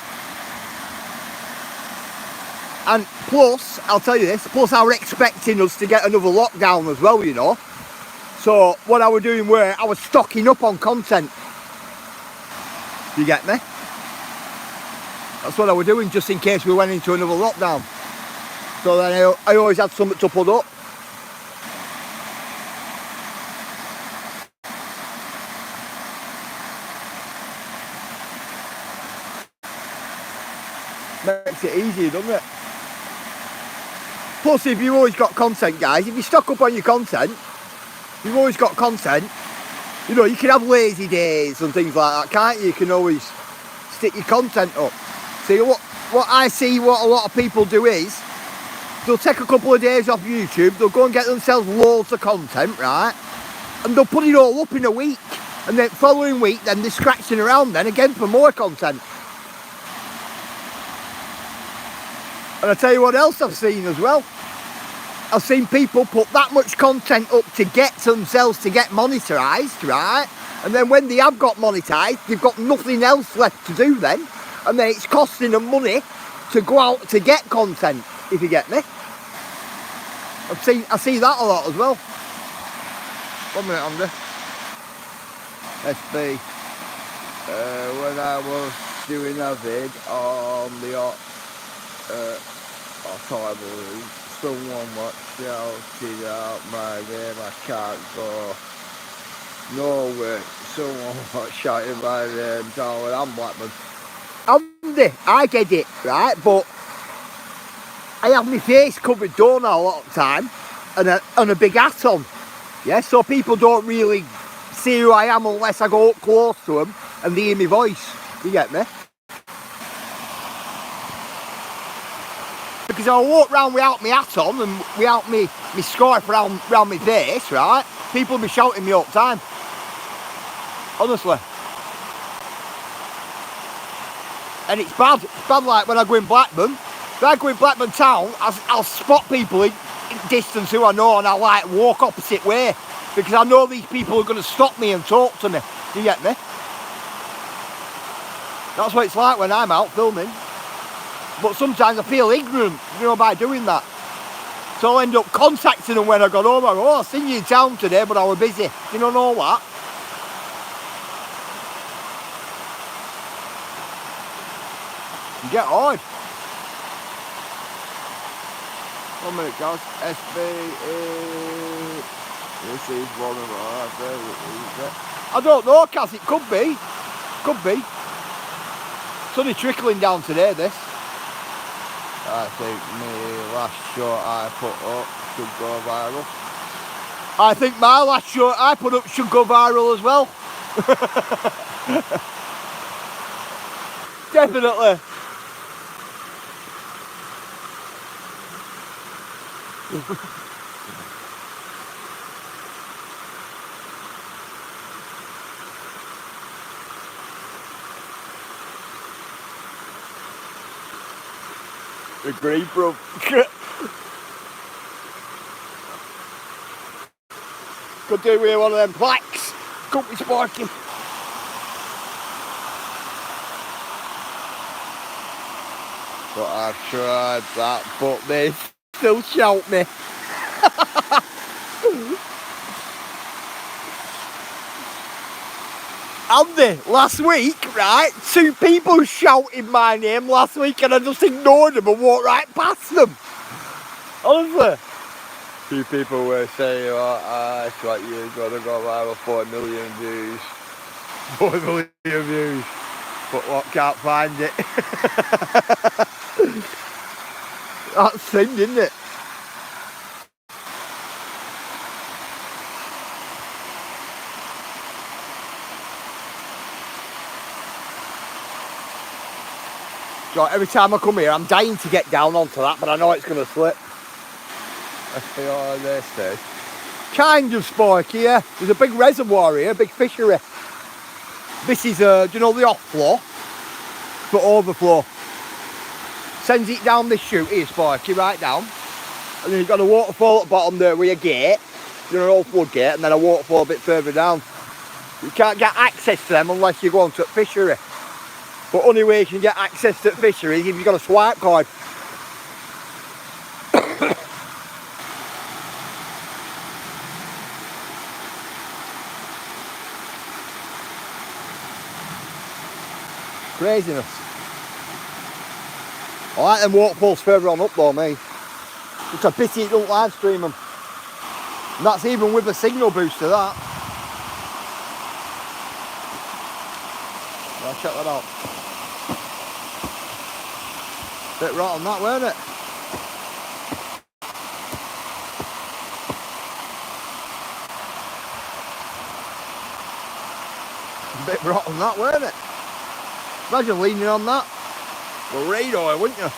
And plus, I'll tell you this, plus I were expecting us to get another lockdown as well, you know. So what I was doing were, I was stocking up on content. You get me? That's what I was doing, just in case we went into another lockdown. So then I always had something to put up. Makes it easier, doesn't it? Plus, if you've always got content, guys, if you stock up on your content, you've always got content, you know, you can have lazy days and things like that, can't you? You can always stick your content up. See, what I see what a lot of people do is, they'll take a couple of days off YouTube, they'll go and get themselves loads of content, right? And they'll put it all up in a week. And then following week, then they're scratching around then again for more content. And I tell you what else I've seen as well. I've seen people put that much content up to get themselves to get monetised, right? And then when they have got monetised, they've got nothing else left to do then. And then it's costing them money to go out to get content, if you get me. I see that a lot as well. 1 minute, Andy. SB. When I was doing a vid on the horrible, someone was shouting out my name, I can't go nowhere. Someone was shouting my name, darling, I'm Blackburn. Andy, I get it, right, but I have my face covered, don't I, a lot of the time, and a big hat on, yeah, so people don't really see who I am unless I go up close to them and they hear my voice, you get me? Because I walk round without my hat on and without my scarf round my face, right? People will be shouting me all the time. Honestly. And it's bad. It's bad like when I go in Blackburn. If I go in Blackburn town, I'll spot people in distance who I know and I'll like walk opposite way. Because I know these people are going to stop me and talk to me. Do you get me? That's what it's like when I'm out filming. But sometimes I feel ignorant, you know, by doing that. So I'll end up contacting them when I got home. I go, oh, I seen you in town today, but I was busy. You don't know what? You get hard. 1 minute, guys. SB. This is one of our favourite. I don't know, Kaz. It could be. Could be. It's only trickling down today, this. I think my last shot I put up should go viral. I think my last shot I put up should go viral as well. Definitely. Agree, bro. Could do with one of them plaques. Could be sparking. But I've tried that, but they still shout me. Andy, last week, right, 2 people shouted my name last week and I just ignored them and walked right past them. Honestly. 2 people were saying, oh, it's like you've got to go viral 4 million views. 4 million views. But what, can't find it. That's thing, isn't it? So every time I come here, I'm dying to get down onto that, but I know it's going to slip. Let's see all this is. Kind of spiky, yeah. There's a big reservoir here, a big fishery. This is, do you know the off-flow? For overflow. Sends it down this chute here, spiky, right down. And then you've got a waterfall at the bottom there with a gate. You know, an old flood gate, and then a waterfall a bit further down. You can't get access to them unless you go onto the fishery. But only way you can get access to the fishery is if you've got a swipe card. Craziness. I like them waterfalls further on up though, me. It's a pity it don't live stream them. And that's even with a signal booster, that. I'll check that out. Bit rotten that, weren't it? Bit rotten that, weren't it? Imagine leaning on that. Well, radar, wouldn't you?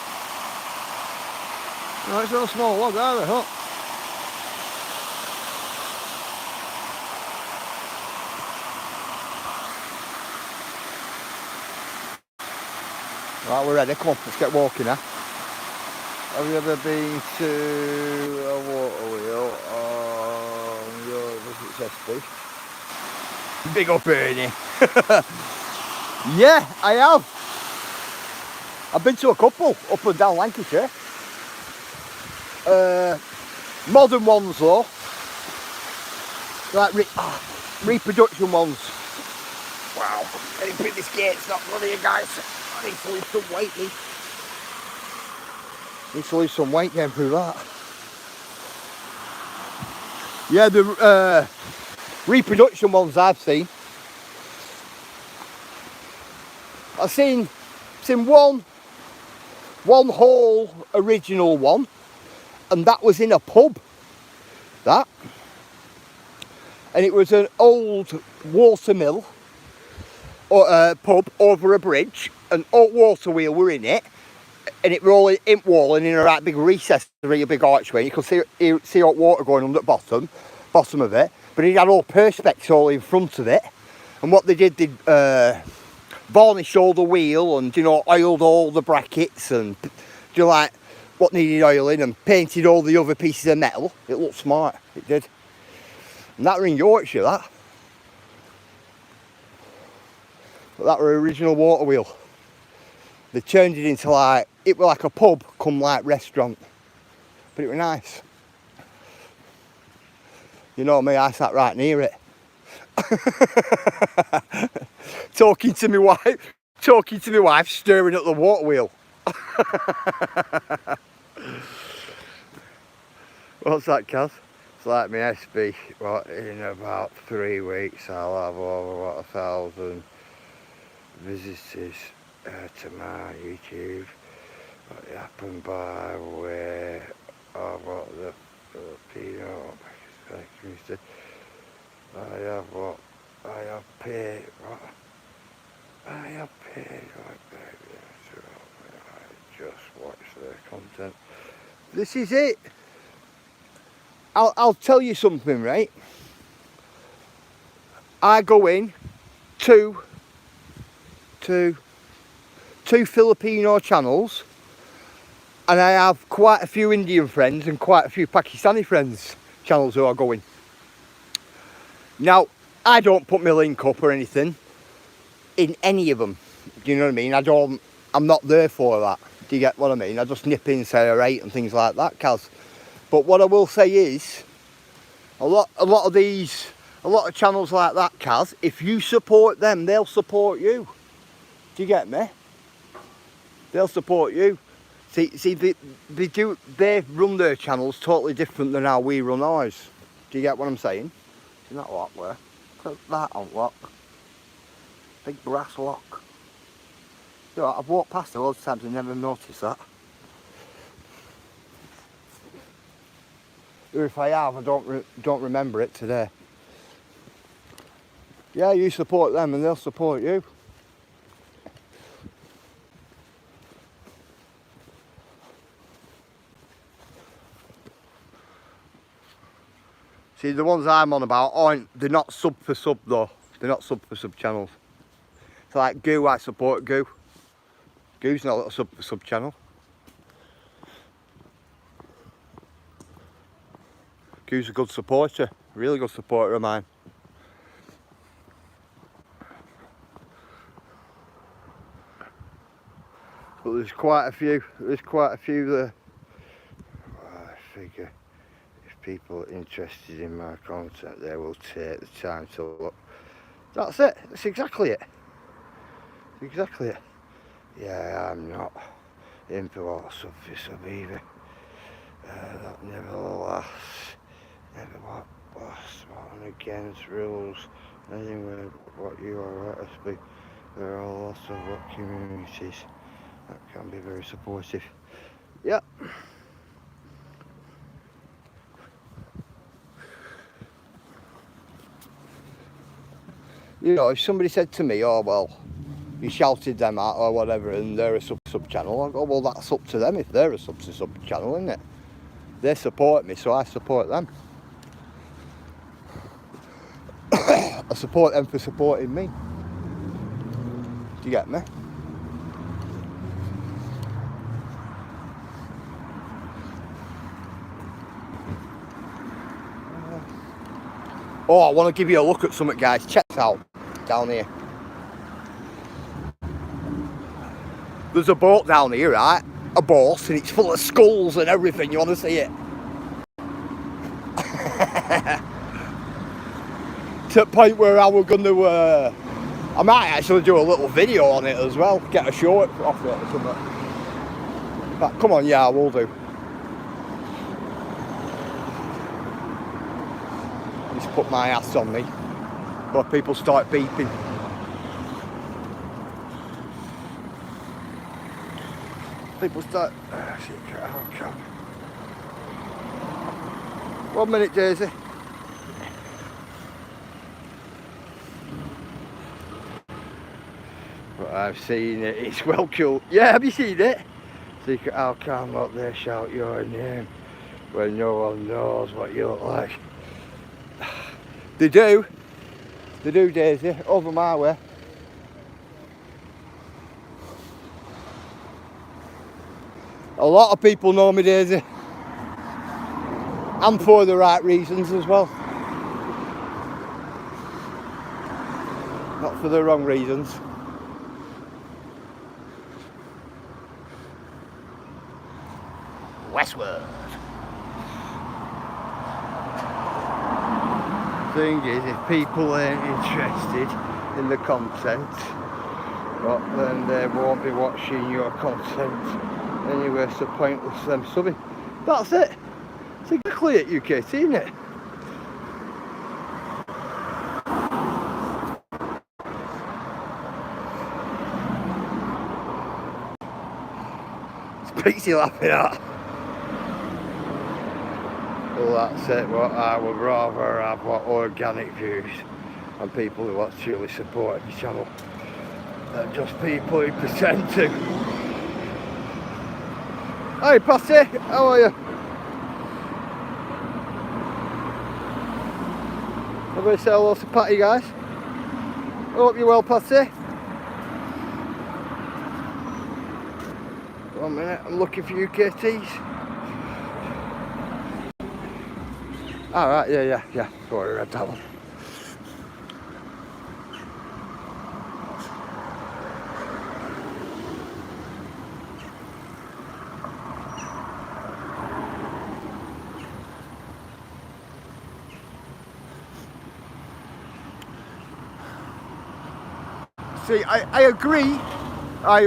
No, it's not a small log either, huh? Right, we're ready. Come on, let's get walking now. Have you ever been to a water wheel on your visit SB? Big up Ernie. Yeah, I have. I've been to a couple up and down Lancashire. Modern ones though. Like reproduction ones. Wow. Anything this gate's not bloody, guys. I need to lose some weight, Need to lose some weight getting through that. Yeah, the reproduction ones I've seen. I've seen one whole original one, and that was in a pub. That. And it was an old water mill or pub over a bridge. An old water wheel were in it, and it were all in wall and in a right big recess, a really big archway. You could see hot water going under the bottom of it, but it had all perspex all in front of it. And what they did, varnished all the wheel and, you know, oiled all the brackets and, you know, like what needed oiling, and painted all the other pieces of metal. It looked smart, it did. And that were in Yorkshire, that. But that were original water wheel. They turned it into like, it was like a pub come like restaurant. But it was nice. You know me, I sat right near it. talking to my wife, staring at the water wheel. What's that, Kaz? It's like my SB. What, in about 3 weeks I'll have over 1,000 visitors to my YouTube. What happened by way of what the Filipino community. I have paid like baby. So I just watch their content. This is it. I'll tell you something, right? I go in two Filipino channels, and I have quite a few Indian friends and quite a few Pakistani friends channels who are going. Now, I don't put my link up or anything in any of them. Do you know what I mean? I'm not there for that. Do you get what I mean? I just nip in, say alright and things like that, Kaz. But what I will say is, a lot of these a lot of channels like that, Kaz, if you support them, they'll support you. Do you get me? They'll support you. See, they run their channels totally different than how we run ours. Do you get what I'm saying? See that lock there? Put that on lock. Big brass lock. You know, I've walked past it loads of times and never noticed that. Or if I have, I don't remember it today. Yeah, you support them and they'll support you. See, the ones I'm on about they're not sub for sub though. They're not sub for sub channels. So like Goo, I support Goo. Goo's not a sub for sub channel. Goo's a good supporter, really good supporter of mine. But there's quite a few there. I figure if people are interested in my content, they will take the time to look. That's it, that's exactly it. That's exactly it. Yeah, I'm not in for all sub for sub either. That nevertheless, never was one against rules. Anyway, what you are right to speak. There are lots of communities that can be very supportive. Yeah. You know, if somebody said to me, oh well, you shouted them out or whatever and they're a sub channel, I go, well that's up to them if they're a sub channel, isn't it? They support me, so I support them. I support them for supporting me. Do you get me? Oh, I want to give you a look at something, guys. Check this out down here. There's a boat down here, right? A boat, and it's full of skulls and everything. You want to see it? To the point where I was going to, I might actually do a little video on it as well. Get a short off it or something. But come on, yeah, I will do. Just put my ass on me, but people start beeping. People start. Oh, God. 1 minute, Daisy. But I've seen it. It's well cool. Yeah, have you seen it? Secret outcome up there, shout your name when no one knows what you look like. They do, Daisy, over my way. A lot of people know me, Daisy, and for the right reasons as well, not for the wrong reasons. Westward. Thing is, if people ain't interested in the content, well, then they won't be watching your content anyway, so pointless them subbing. That's it. It's exactly it, UKT, isn't it? Speaks you laughing at. Well, that's it. What I would rather have what organic views and people who actually support the channel than just people who pretend to. Hey Patty, how are you? Everybody say hello to Patty, guys. I hope you're well, Patty. 1 minute, I'm looking for UKTs. Alright, yeah. Sorry, I read that one. See, I agree. I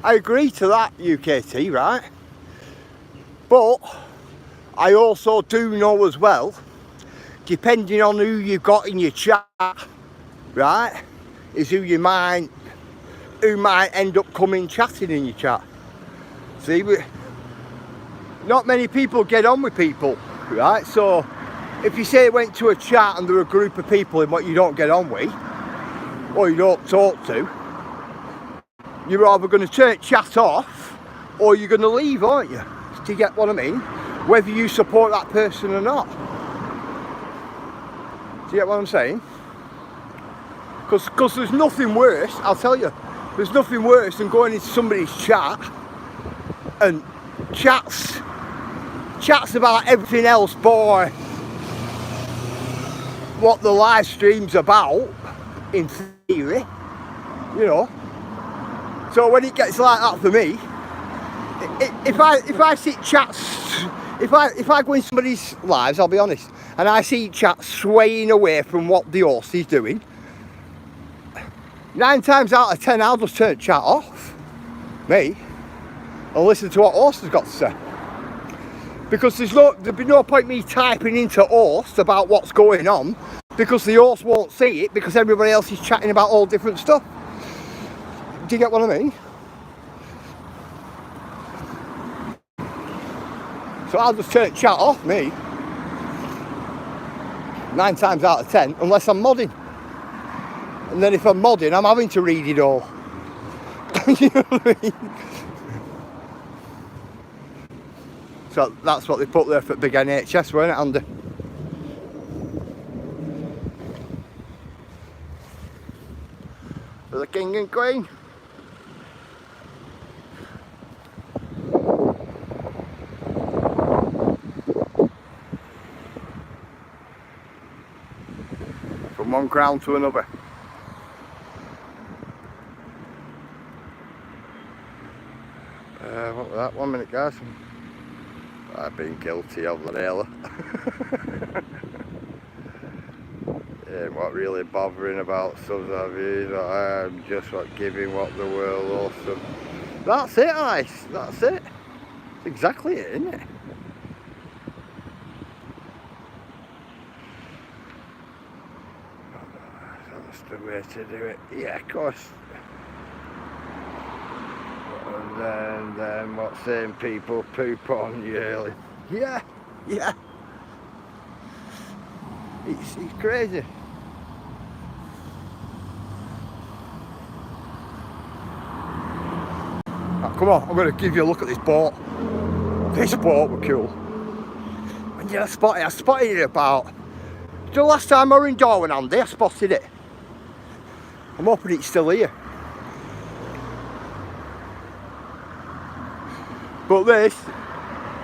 agree to that, UKT, right? But I also do know as well, depending on who you've got in your chat, right, is who might end up coming chatting in your chat. See, not many people get on with people, right? So if you say went to a chat and there are a group of people in what you don't get on with, or you don't talk to, you're either going to turn chat off or you're going to leave, aren't you? Do you get what I mean? Whether you support that person or not. Do you get what I'm saying? Because there's nothing worse, I'll tell you, there's nothing worse than going into somebody's chat and chats about everything else but what the live stream's about, in theory, you know. So when it gets like that for me, if I see chats, if I go in somebody's lives, I'll be honest, and I see chats swaying away from what the host is doing, 9 times out of 10 I'll just turn chat off, me, and listen to what host has got to say. Because there'd be no point me typing into host about what's going on, because the host won't see it because everybody else is chatting about all different stuff. Do you get what I mean? So I'll just turn chat off, me, 9 times out of 10, unless I'm modding. And then if I'm modding, I'm having to read it all. You know what I mean? So that's what they put there for big NHS, weren't it, Andy? For the king and queen. From one crown to another. What was that? 1 minute, guys. I've been guilty of the nailer. What really bothering about subs of you, I'm just giving what the world awesome. That's it, Ice. That's it. That's exactly it, isn't it? That's the way to do it. Yeah, of course. And then what saying people poop on you early. Yeah, yeah. It's crazy. Oh, come on, I'm going to give you a look at this boat. This boat was cool. When did I spot it? I spotted it about... The last time I were in Darwin, Andy, I spotted it. I'm hoping it's still here. But this,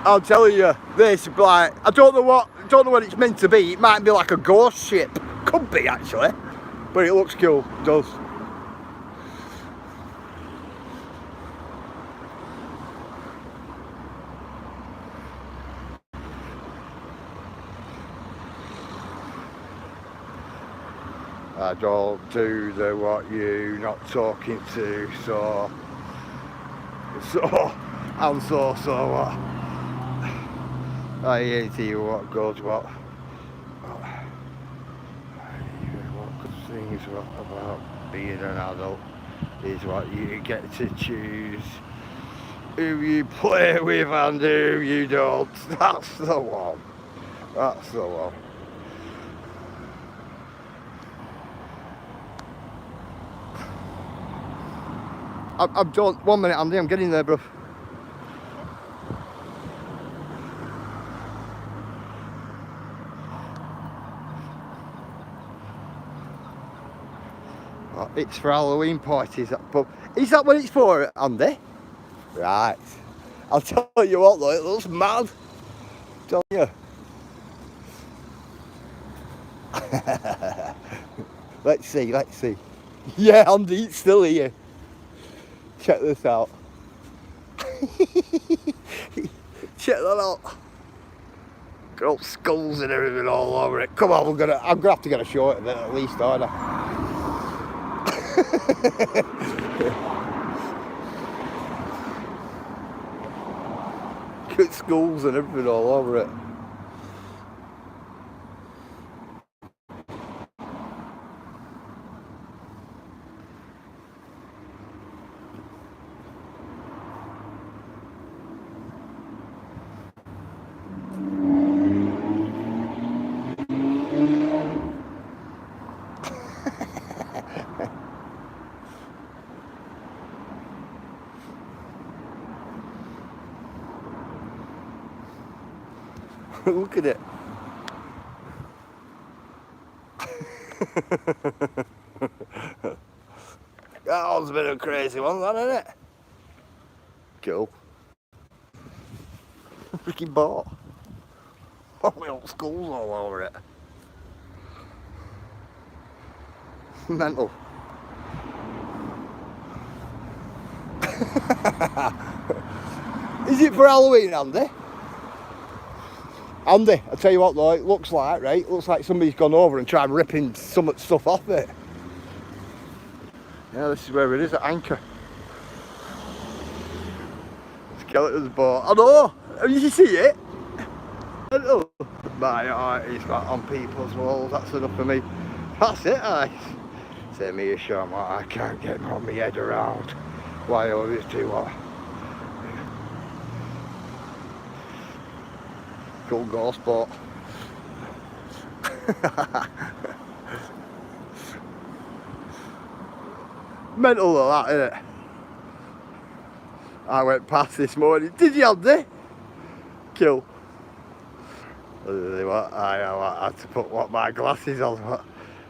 I'll tell you, this, like, I don't know what it's meant to be. It might be like a ghost ship. Could be, actually. But it looks cool, it does. I don't do the what you not talking to, so I'm so what. I hate you what goes what good things about being an adult is what you get to choose who you play with and who you don't. That's the one. That's the one. I'm done. 1 minute, Andy, I'm getting there, bro. Oh, it's for Halloween parties, that pub. Is that what it's for, Andy? Right. I'll tell you what though, it looks mad. Tell you. Let's see. Yeah, Andy, it's still here. Check this out. Check that out. Got all skulls and everything all over it. Come on, I'm gonna have to get a shot of it at least, aren't I? Good schools and everything all over it. Look at it. That was a bit of a crazy one, that, isn't it? Cool. Freaking boat. Little schools all over it. Mental. Is it for Halloween, Andy? Andy, I tell you what though, it looks like, right? It looks like somebody's gone over and tried ripping some stuff off it. Yeah, this is where it is at anchor. Skeleton's boat. I know! Did you see it? I know. My art is got on people's walls, that's enough for me. That's it, say me a shot, I can't get my head around why all this do what. Cool ghost boat. Mental of that, isn't it? I went past this morning. Did you, Andy? Cool. I had to put my glasses on.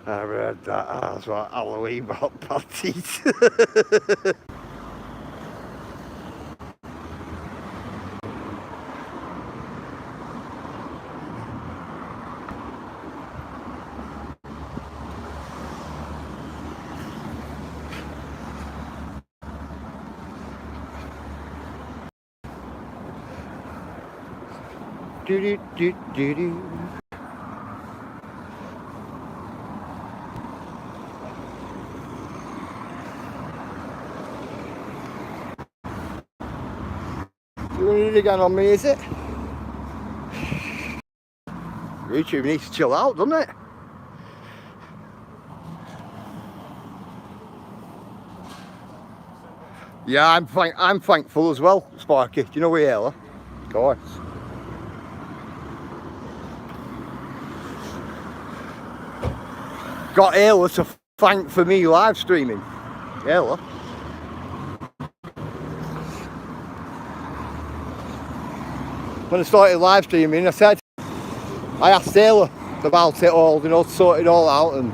I read that as what Halloween hot parties. Do do do do do. You need again on me, is it? YouTube needs to chill out, doesn't it? Yeah, I'm thankful as well, Sparky. Do you know where you are? Of course. Got Ayla to thank for me live streaming. Ayla. When I started live streaming, I asked Ayla about it all, you know, to sort it all out and,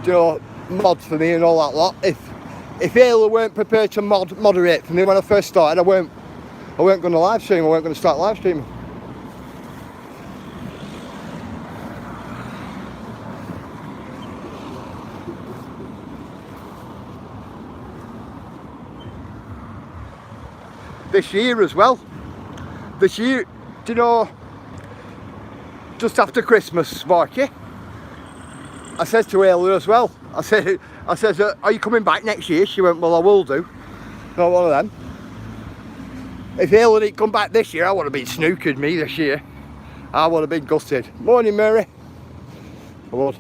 you know, mod for me and all that lot. If Ayla weren't prepared to moderate for me when I first started, I weren't going to live stream. I weren't going to start live streaming. This year as well. This year, do you know, just after Christmas, Marky, I said to Ayla as well, I said, are you coming back next year? She went, well, I will do. Not one of them. If Ayla didn't come back this year, I would have been snookered me this year. I would have been gutted. Morning, Mary. I would.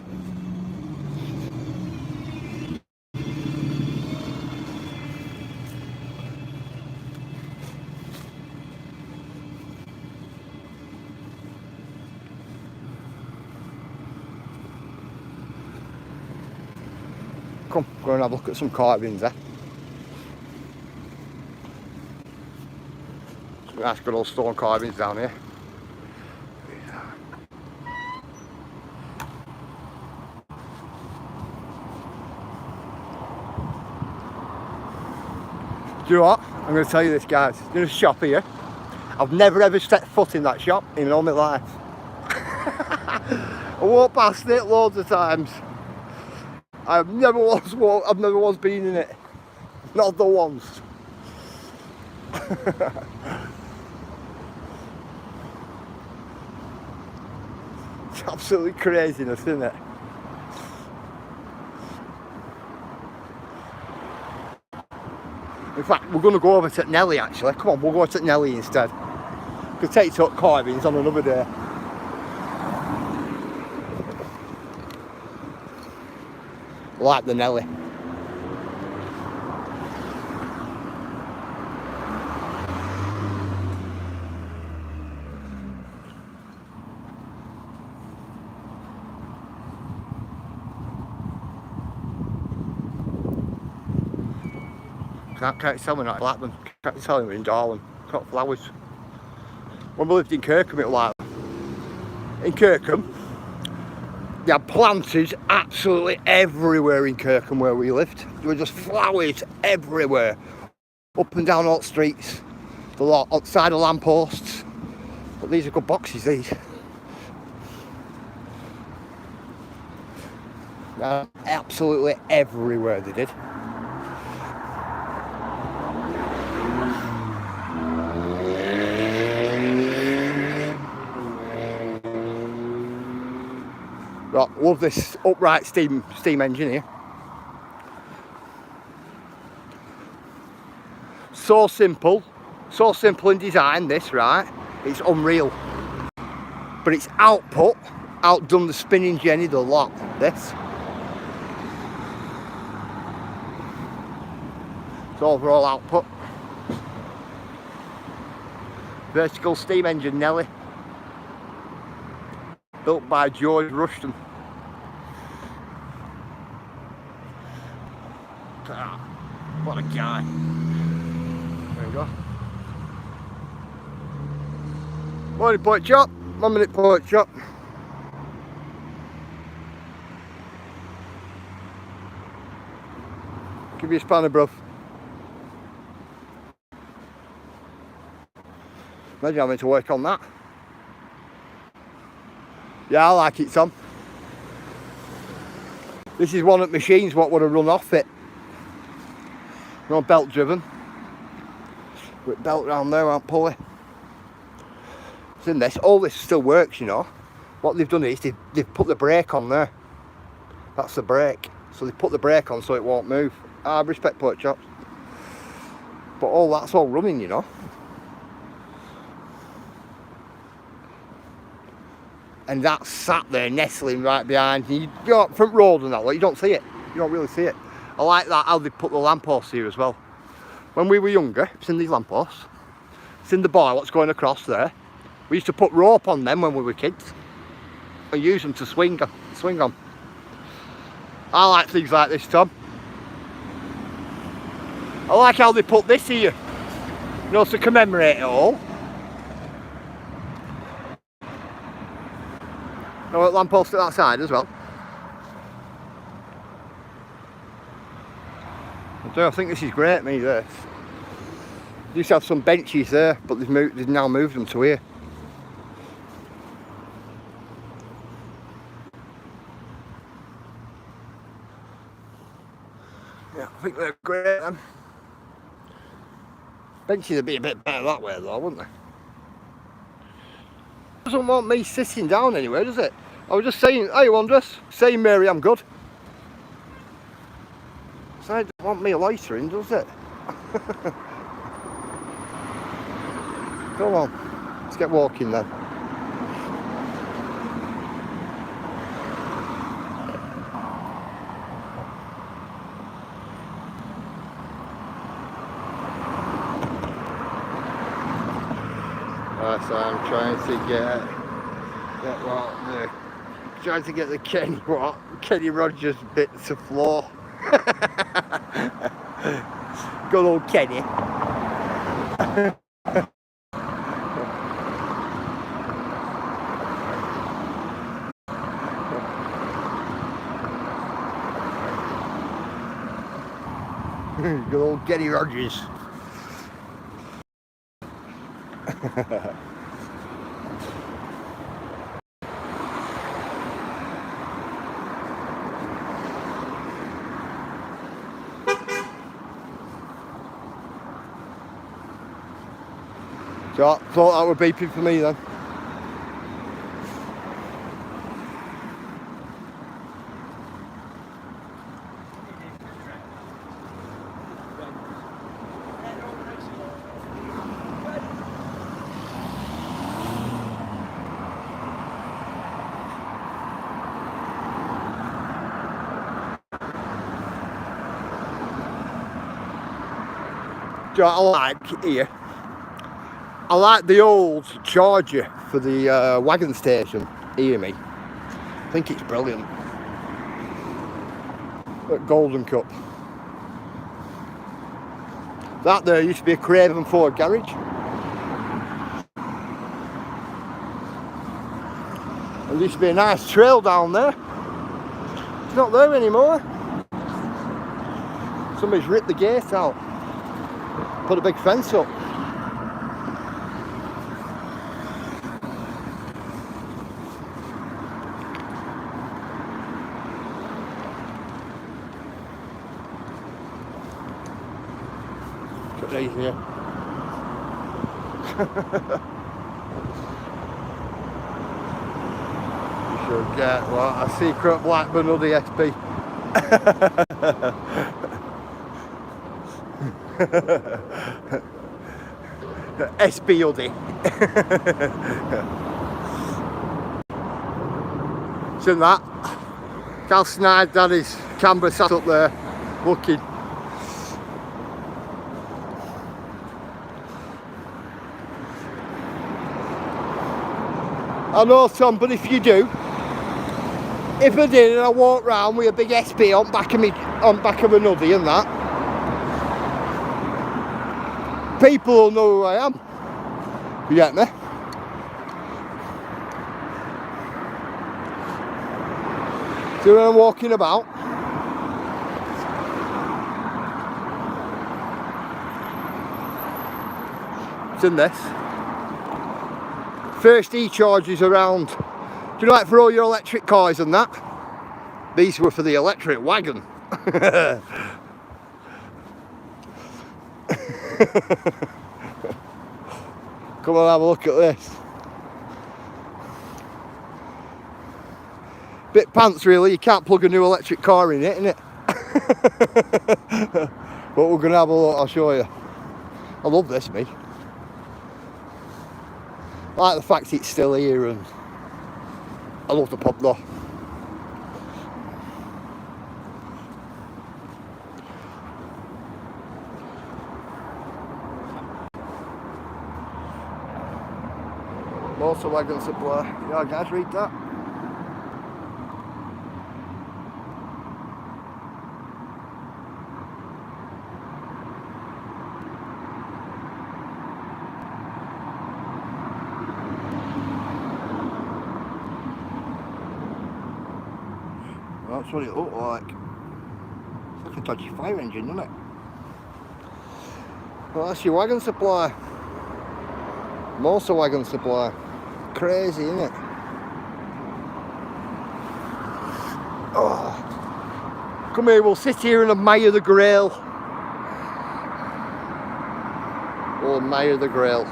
Come, go and have a look at some carvings there. Some nice good old stone carvings down here. Do you know what? I'm going to tell you this, guys. There's a shop here. I've never ever stepped foot in that shop in all my life. I walked past it loads of times. I've never once been in it. Not the once. It's absolutely craziness, isn't it? In fact, we're going to go over to Nelly actually. Come on, we'll go to Nelly instead. We'll take up carvings on another day. Like the Nelly. Can't tell me not Blackburn. Can't tell me we're in Darwin. Got flowers. When we lived in Kirkham, it was like that. In Kirkham, they had planted absolutely everywhere in Kirkham where we lived. There were just flowers everywhere. Up and down all the streets. The lot outside of lampposts. But these are good boxes, these. Absolutely everywhere they did. Right, love this upright steam engine here. So simple in design, this, right? It's unreal. But its output outdone the spinning Jenny the lot, this. Its overall output. Vertical steam engine Nelly. Built by George Rushton. Ah, what a guy. There we go. Morning, pork chop. 1 minute pork chop. Give me a spanner, bruv. Imagine having to work on that. Yeah, I like it, Tom. This is one of the machines what would have run off it. No belt driven. With belt round there, aren't pulley. It's in this. All this still works, you know. What they've done is they've put the brake on there. That's the brake. So they put the brake on so it won't move. I respect pork chops. But all that's all running, you know. And that's sat there nestling right behind you. You're up front road and that, like, you don't see it. You don't really see it. I like that how they put the lampposts here as well. When we were younger, it's in these lampposts. It's in the bar what's going across there. We used to put rope on them when we were kids and use them to swing on. I like things like this, Tom. I like how they put this here, you know, to commemorate it all. No lamppost at that side as well. I think this is great, me, this. They used to have some benches there, but they've now moved them to here. Yeah, I think they're great then. Benches would be a bit better that way though, wouldn't they? Doesn't want me sitting down anywhere, does it? I was just saying, hey Wondrous, saying Mary I'm good. So it doesn't want me loitering, does it? Come on, let's get walking then. So I'm trying to get the Kenny Rogers bit to floor. Good old Kenny. Good old Kenny Rogers. So I thought that would be beeping for me then. Do you know what I like here? I like the old charger for the wagon station. Hear me? I think it's brilliant. At Golden Cup. That there used to be a Craven Ford garage. There used to be a nice trail down there. It's not there anymore. Somebody's ripped the gate out. Put a big fence up. Look at these here. You should get what? A secret Blackburn hoodie SP. SB hoodie. Seen that? Cal Snide had his camera sat up there looking. I know, Tom, but if you do, if I did and I walk round with a big SP on back of me, on back of an hoodie and that, people will know who I am. You get me? So when I'm walking about, it's in this. First e-chargers around. Do you know, like for all your electric cars and that? These were for the electric wagon. Come on, have a look at this. Bit pants really, you can't plug a new electric car in it, innit? But we're gonna have a look, I'll show you. I love this, me. I like the fact it's still here, and I love the pub though. Motor wagon supply. Yeah, guys, read that. That's what it looked like. It's like a dodgy fire engine, doesn't it? Well, that's your wagon supply. Motor wagon supply. Crazy, isn't it? Oh. Come here, we'll sit here and admire the Grail. We'll admire the Grail.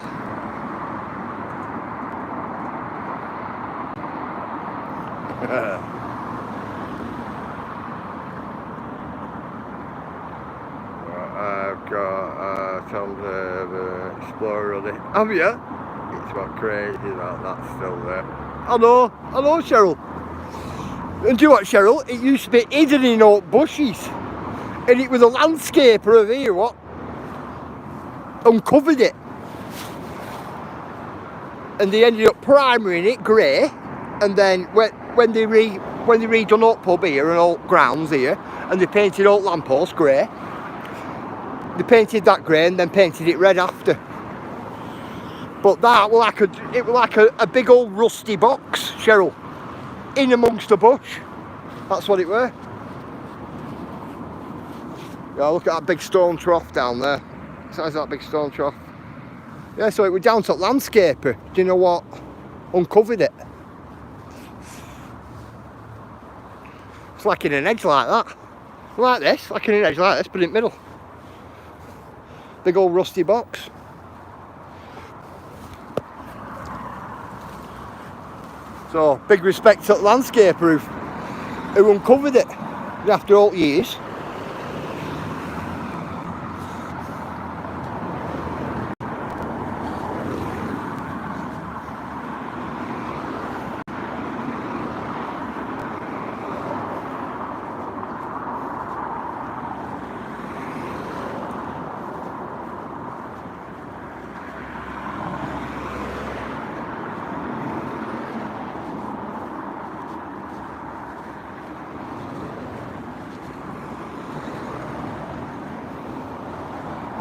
I've got the Explorer on it. Have you? It's got crazy that's still there. I know, Cheryl. And do you know what, Cheryl? It used to be hidden in oak bushes. And it was a landscaper over here, what? Uncovered it. And they ended up primering it grey. And then when they redone Oak Pub here and Oak Grounds here, and they painted Oak Lamppost grey, they painted that grey and then painted it red after. But that was like a big old rusty box, Cheryl, in amongst the bush. That's what it were. Yeah, look at that big stone trough down there. Size that big stone trough. Yeah, so it was down to landscaper. Do you know what uncovered it? It's like in an edge like that. Like this, like in an edge like this, but in the middle. Big old rusty box. So, big respect to the landscaper who uncovered it after all years.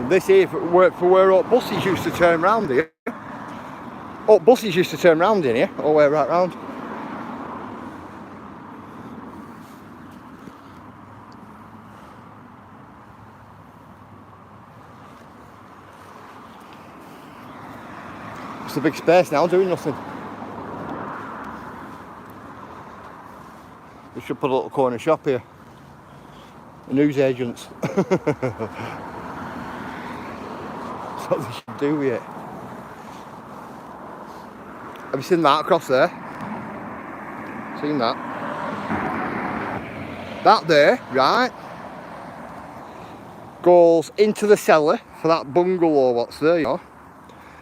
This here for where all buses used to turn round here. All buses used to turn round in here, all the way right round. It's a big space now, doing nothing. We should put a little corner shop here. The newsagents. That's what they should do with it. Have you seen that across there? Seen that? That there, right, goes into the cellar for that bungalow what's there, you know.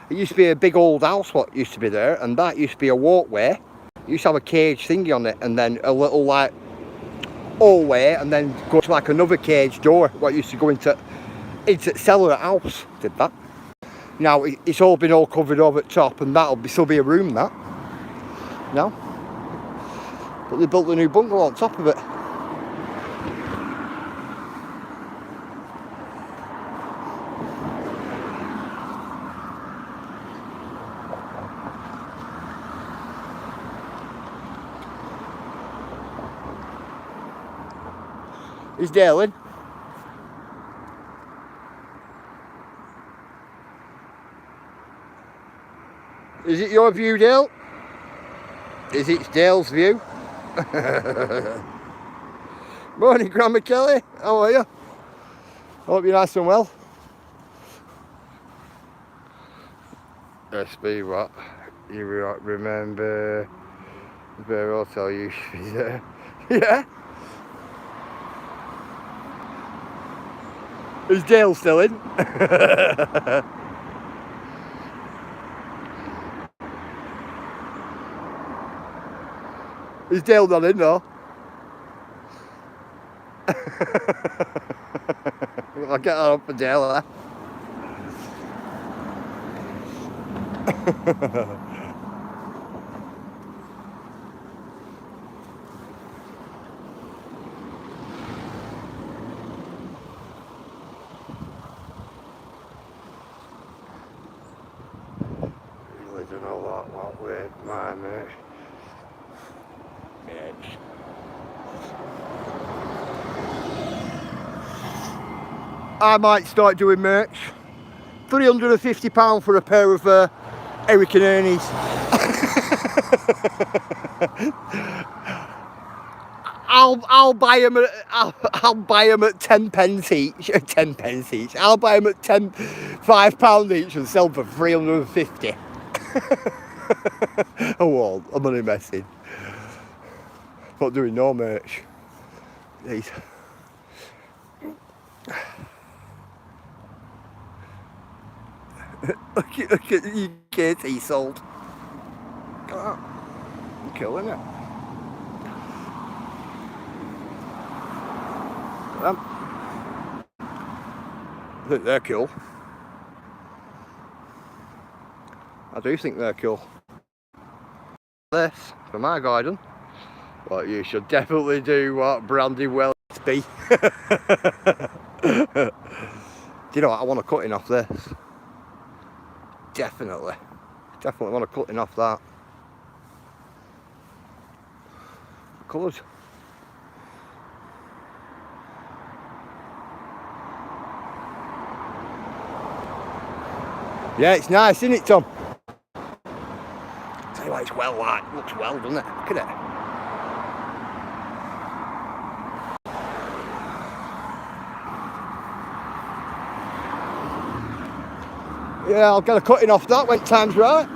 It used to be a big old house what used to be there, and that used to be a walkway. It used to have a cage thingy on it, and then a little like hallway, and then go to like another cage door what used to go into the cellar at house. Did that. Now it's all been all covered over at top, and that'll still be a room that. Now. But they built a new bungalow on top of it. Is Dale in? Is it your view, Dale? Is it Dale's view? Morning, Grandma Kelly. How are you? Hope you're nice and well. SB, what? You remember the hotel you should be there? Yeah? Is Dale still in? Is Dale not in though? I'll get that up for Dale there. Really don't know what with my mate. I might start doing merch. £350 for a pair of Eric and Ernie's. I'll buy them at I'll buy them at 10 pence each. 10 pence each. I'll buy them at £5 each and sell them for 350. I won't. I'm only messing. Not doing no merch. These. Look at you KT sold. Oh, cool, isn't it? I think they're cool. I do think they're cool. This, for my garden, what you should definitely do what Brandy well be. Do you know what, I want a cutting off this. Definitely want a cutting off that. Colours. Yeah, it's nice, isn't it, Tom? Tell you what, it's well like, looks well, doesn't it? Look at it. Yeah, I'll get a cutting off that when time's right.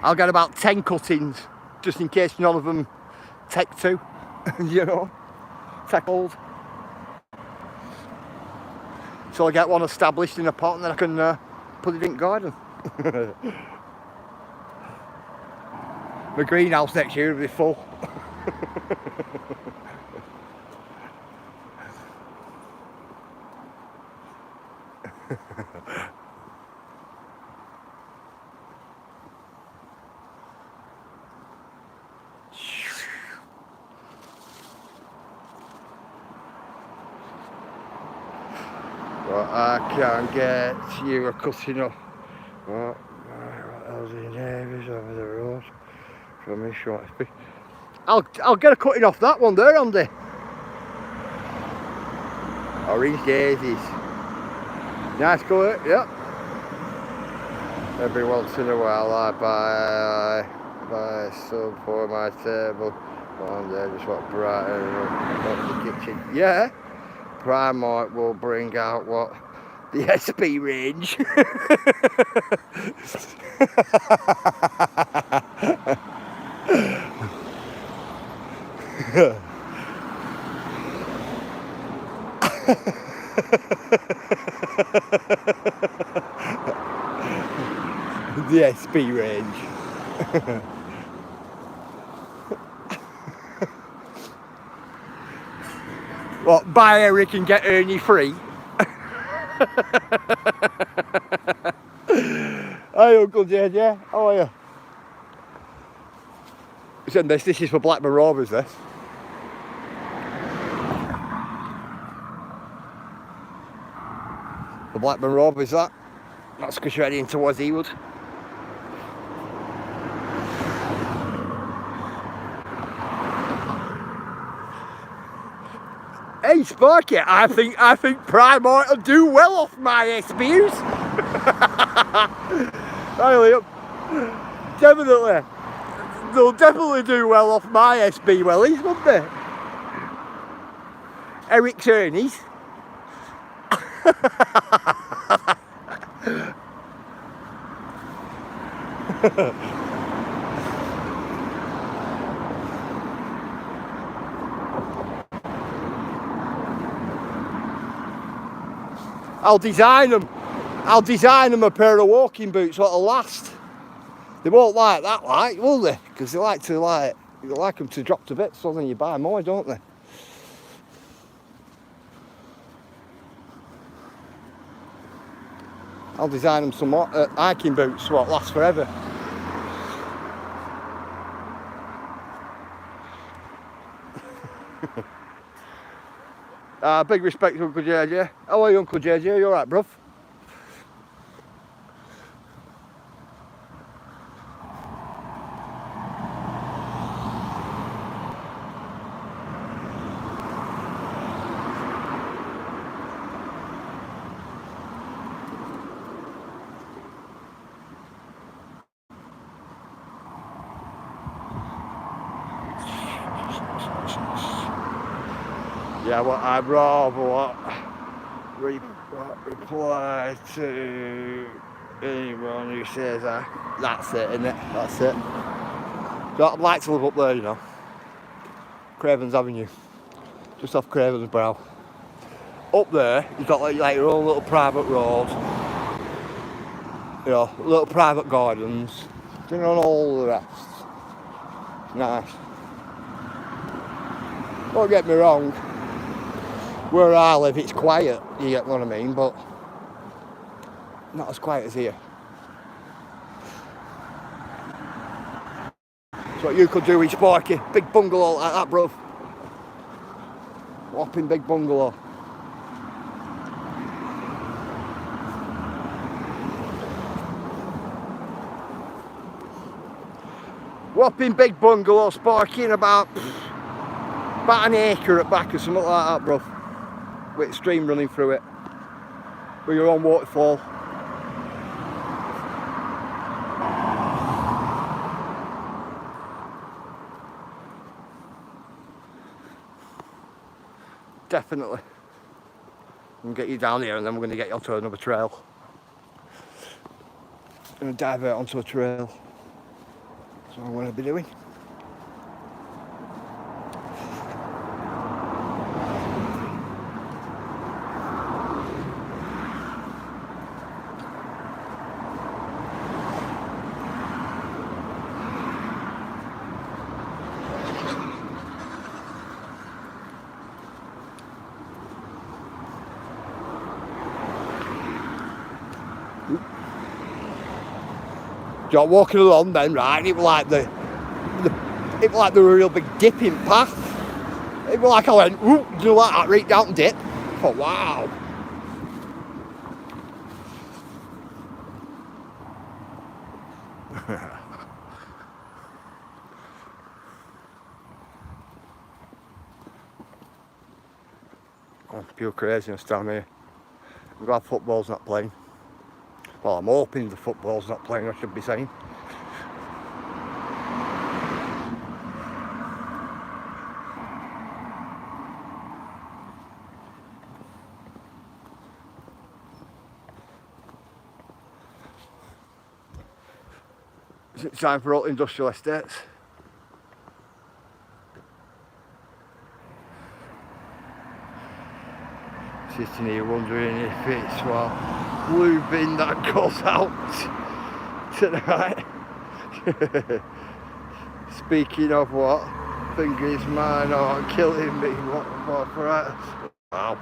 I'll get about 10 cuttings, just in case none of them take two, you know, take hold. So I'll get one established in a pot and then I can put it in the garden. The greenhouse next year will be full. But I can't get you a cutting up. What else in Davies over the road from his short speed. I'll get a cutting off that one there, Andy. Orange daisies. Nice colour, yep. Every once in a while I buy some for my table. One day just want brighter up the kitchen. Yeah, Primark will bring out what the SP range. The SP range. What, buy Eric and get Ernie free? Hi Uncle JJ, how are you? Send this is for Blackburn Rovers, this. The Blackburn Rovers, that. That's because you're heading towards Ewood. Hey Sparky, I think Primark will do well off my SBs. Really, definitely. They'll definitely do well off my SB wellies, won't they? Eric's Ernie's. I'll design them a pair of walking boots that'll last. They won't like that, will they? Because they like them to drop to bits, so then you buy more, don't they? I'll design them some more hiking boots what last forever. Big respect to Uncle JJ. How are you, Uncle JJ? You alright, bruv? Yeah, what I'd rather reply to anyone who says that's it, innit? That's it. So I'd like to live up there, you know. Cravens Avenue. Just off Cravens Brow. Up there, you've got like your own little private road. You know, little private gardens. You know, all the rest. Nice. Don't get me wrong. Where I live, it's quiet, you get what I mean, but not as quiet as here. So what you could do with Sparky, big bungalow like that, bruv. Whopping big bungalow. Whopping big bungalow, Sparky, in about an acre at back or something like that, bruv. With a stream running through it, with your own waterfall. Definitely. I'm going to get you down here and then we're going to get you onto another trail. I'm going to divert onto a trail. That's what I'm going to be doing. So walking along then, right, it was like the real big dipping path. It was like I went, ooh, do like that, right down and dip. I thought, wow. Oh, pure craziness down here. I'm glad football's not playing. Well, I'm hoping the football's not playing, I should be saying. It's time for all industrial estates. Sitting here wondering if it's blue bin that goes out tonight. Speaking of what, fingers mine are killing me. What for that? Wow.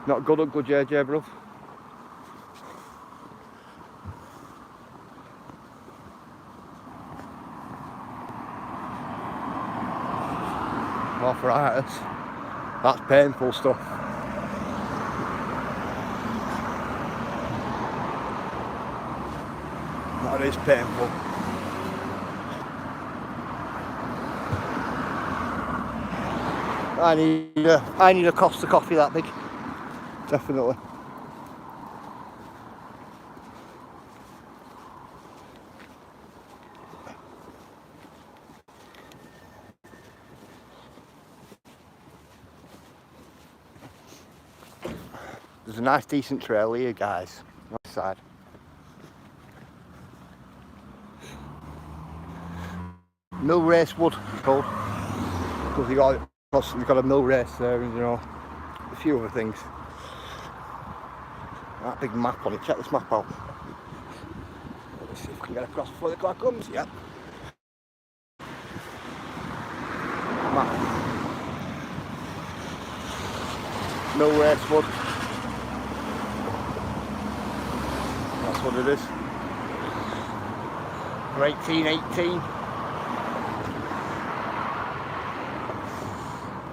Not good at good JJ, bro. Arthritis. That's painful stuff. That is painful. I need a Costa coffee that big. Definitely. There's a nice decent trail here, guys. Nice side. Mill Race Wood, it's called. Because you've got a mill race there and, you know, a few other things. That big map on it, check this map out. Let's see if we can get across before the car comes, yep. Map. Mill Race Wood. That's what it is. For 1818.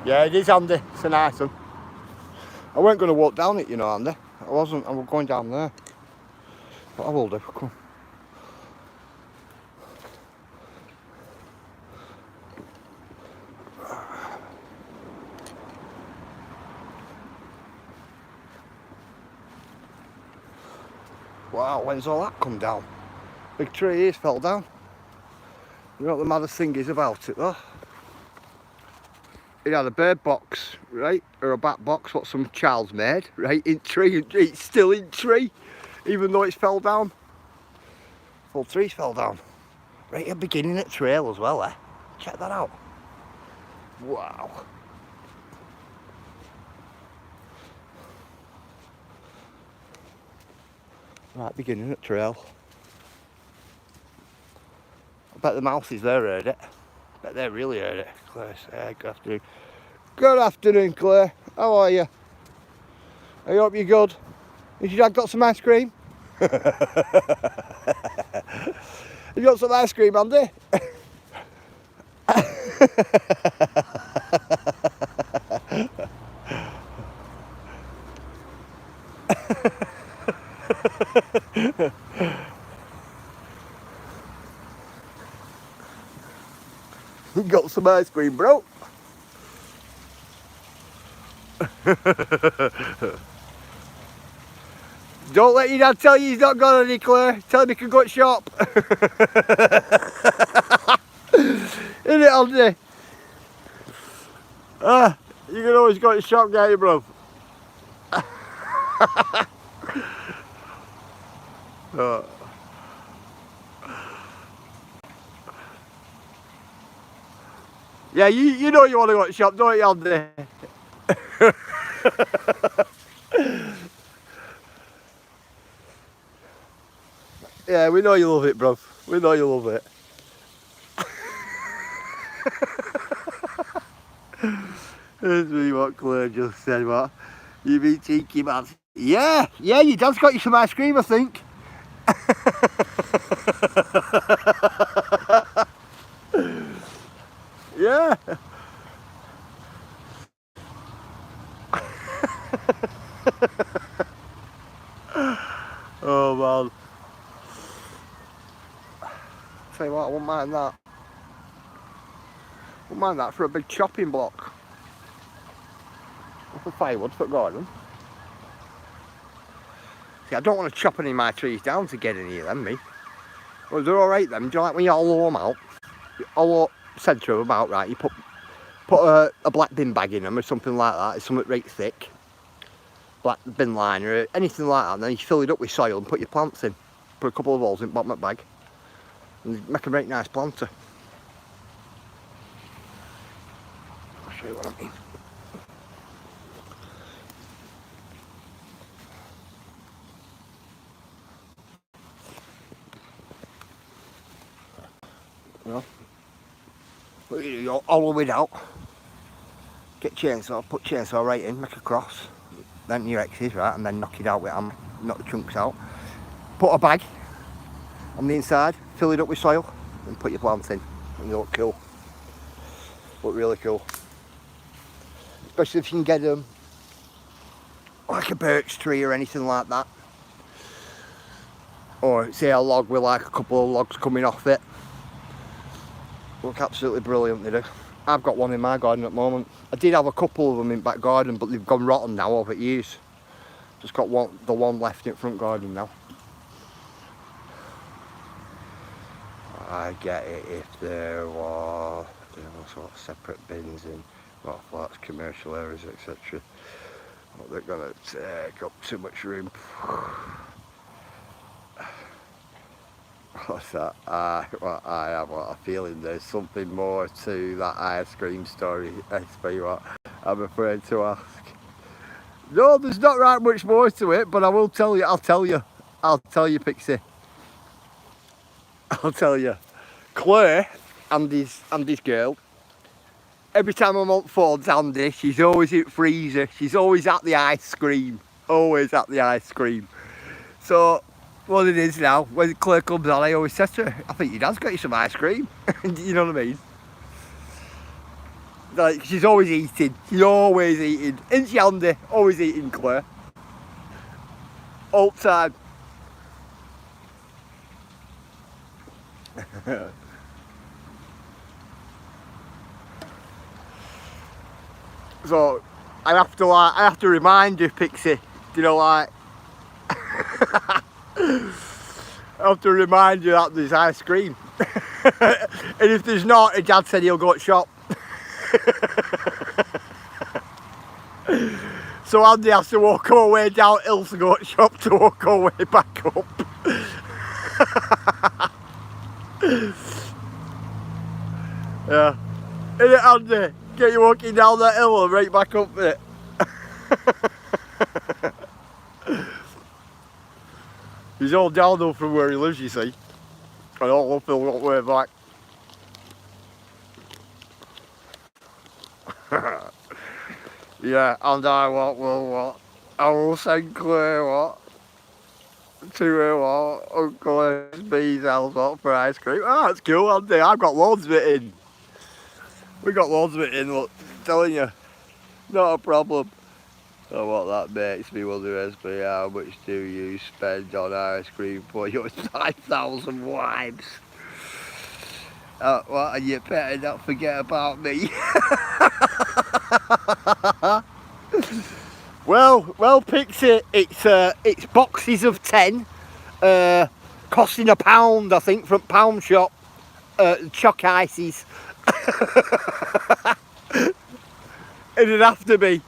Yeah, it is handy. It's a nice one. I weren't going to walk down it, you know, Andy. I wasn't. I was going down there. But I will do. Come. Wow, when's all that come down? Big tree here's fell down. You know what the maddest thing is about it though? It had a bird box, right? Or a bat box, what some child's made, right? In tree, and it's still in tree, even though it's fell down. Full trees fell down. Right at the beginning of the trail as well, eh? Check that out. Wow. Right, beginning of the trail. I bet the mouses there heard it. I bet they really heard it. Claire said, good afternoon. Good afternoon, Claire. How are you? I hope you're good. Has your dad got some ice cream? You got some ice cream, Andy? You got some ice cream, bro? Don't let your dad tell you he's not got any, Claire. Tell him he can go to shop. Isn't it, Andy? You can always go to shop, can't you, bro? Yeah, you know you want to go to shop, don't you, Andy? Yeah, we know you love it, bro. We know you love it. That's me what Claire just said, what? You be cheeky, man. Yeah, your dad's got you some ice cream, I think. Yeah. Oh, man. Tell you what, I wouldn't mind that. Wouldn't mind that for a big chopping block. For firewood for garden. See, I don't want to chop any of my trees down to get any of them, me. Well, they're alright then. Do you like when you hollow them out? You hollow centre of them out, right? You put a black bin bag in them or something like that. It's something right thick. Black bin liner, anything like that. And then you fill it up with soil and put your plants in. Put a couple of holes in the bottom of the bag. And make a very nice planter. I'll show you what I mean. You hollow it out, get chainsaw, put chainsaw right in, make a cross, then your X's, right, and then knock it out with hammer, knock the chunks out. Put a bag on the inside, fill it up with soil, and put your plants in, and they look cool. Look really cool. Especially if you can get them like a birch tree or anything like that. Or say a log with like a couple of logs coming off it. Look absolutely brilliant, they do. I've got one in my garden at the moment. I did have a couple of them in back garden, but they've gone rotten now over years. Just got the one left in front garden now. I get it if there were sort of separate bins in flats, commercial areas, etc. But they're going to take up too much room. What's that? I have a feeling there's something more to that ice cream story. I tell you what, I'm afraid to ask. No, there's not right much more to it, but I will tell you. I'll tell you, Pixie. I'll tell you. Claire, Andy's girl. Every time I'm on phone to Andy, she's always at freezer. She's always at the ice cream. Always at the ice cream. So. What it is now, when Claire comes on, I always say to her, I think your dad's got you some ice cream. You know what I mean? Like, she's always eating. She's always eating. Isn't she, Andy? Always eating, Claire. All the time. So, I have to remind you, Pixie, you know, like, I have to remind you that there's ice cream. And if there's not, his dad said he'll go to shop. So Andy has to walk all the way downhill to go to shop to walk all the way back up. Yeah. Innit, Andy? Get you walking down that hill and right back up it. He's all downhill from where he lives, you see. And all uphill all the way back. Yeah, and I will send Claire to her Uncle SB's house for ice cream. Ah, that's cool, Andy. I've got loads of it in. We got loads of it in, look, I'm telling you. Not a problem. So what that makes me wonder is, how much do you spend on ice cream for your 5,000 wives? What, and you better not forget about me. Well, Pixie, it's boxes of 10, costing £1, I think, from Pound Shop, choc ices. It'd have to be.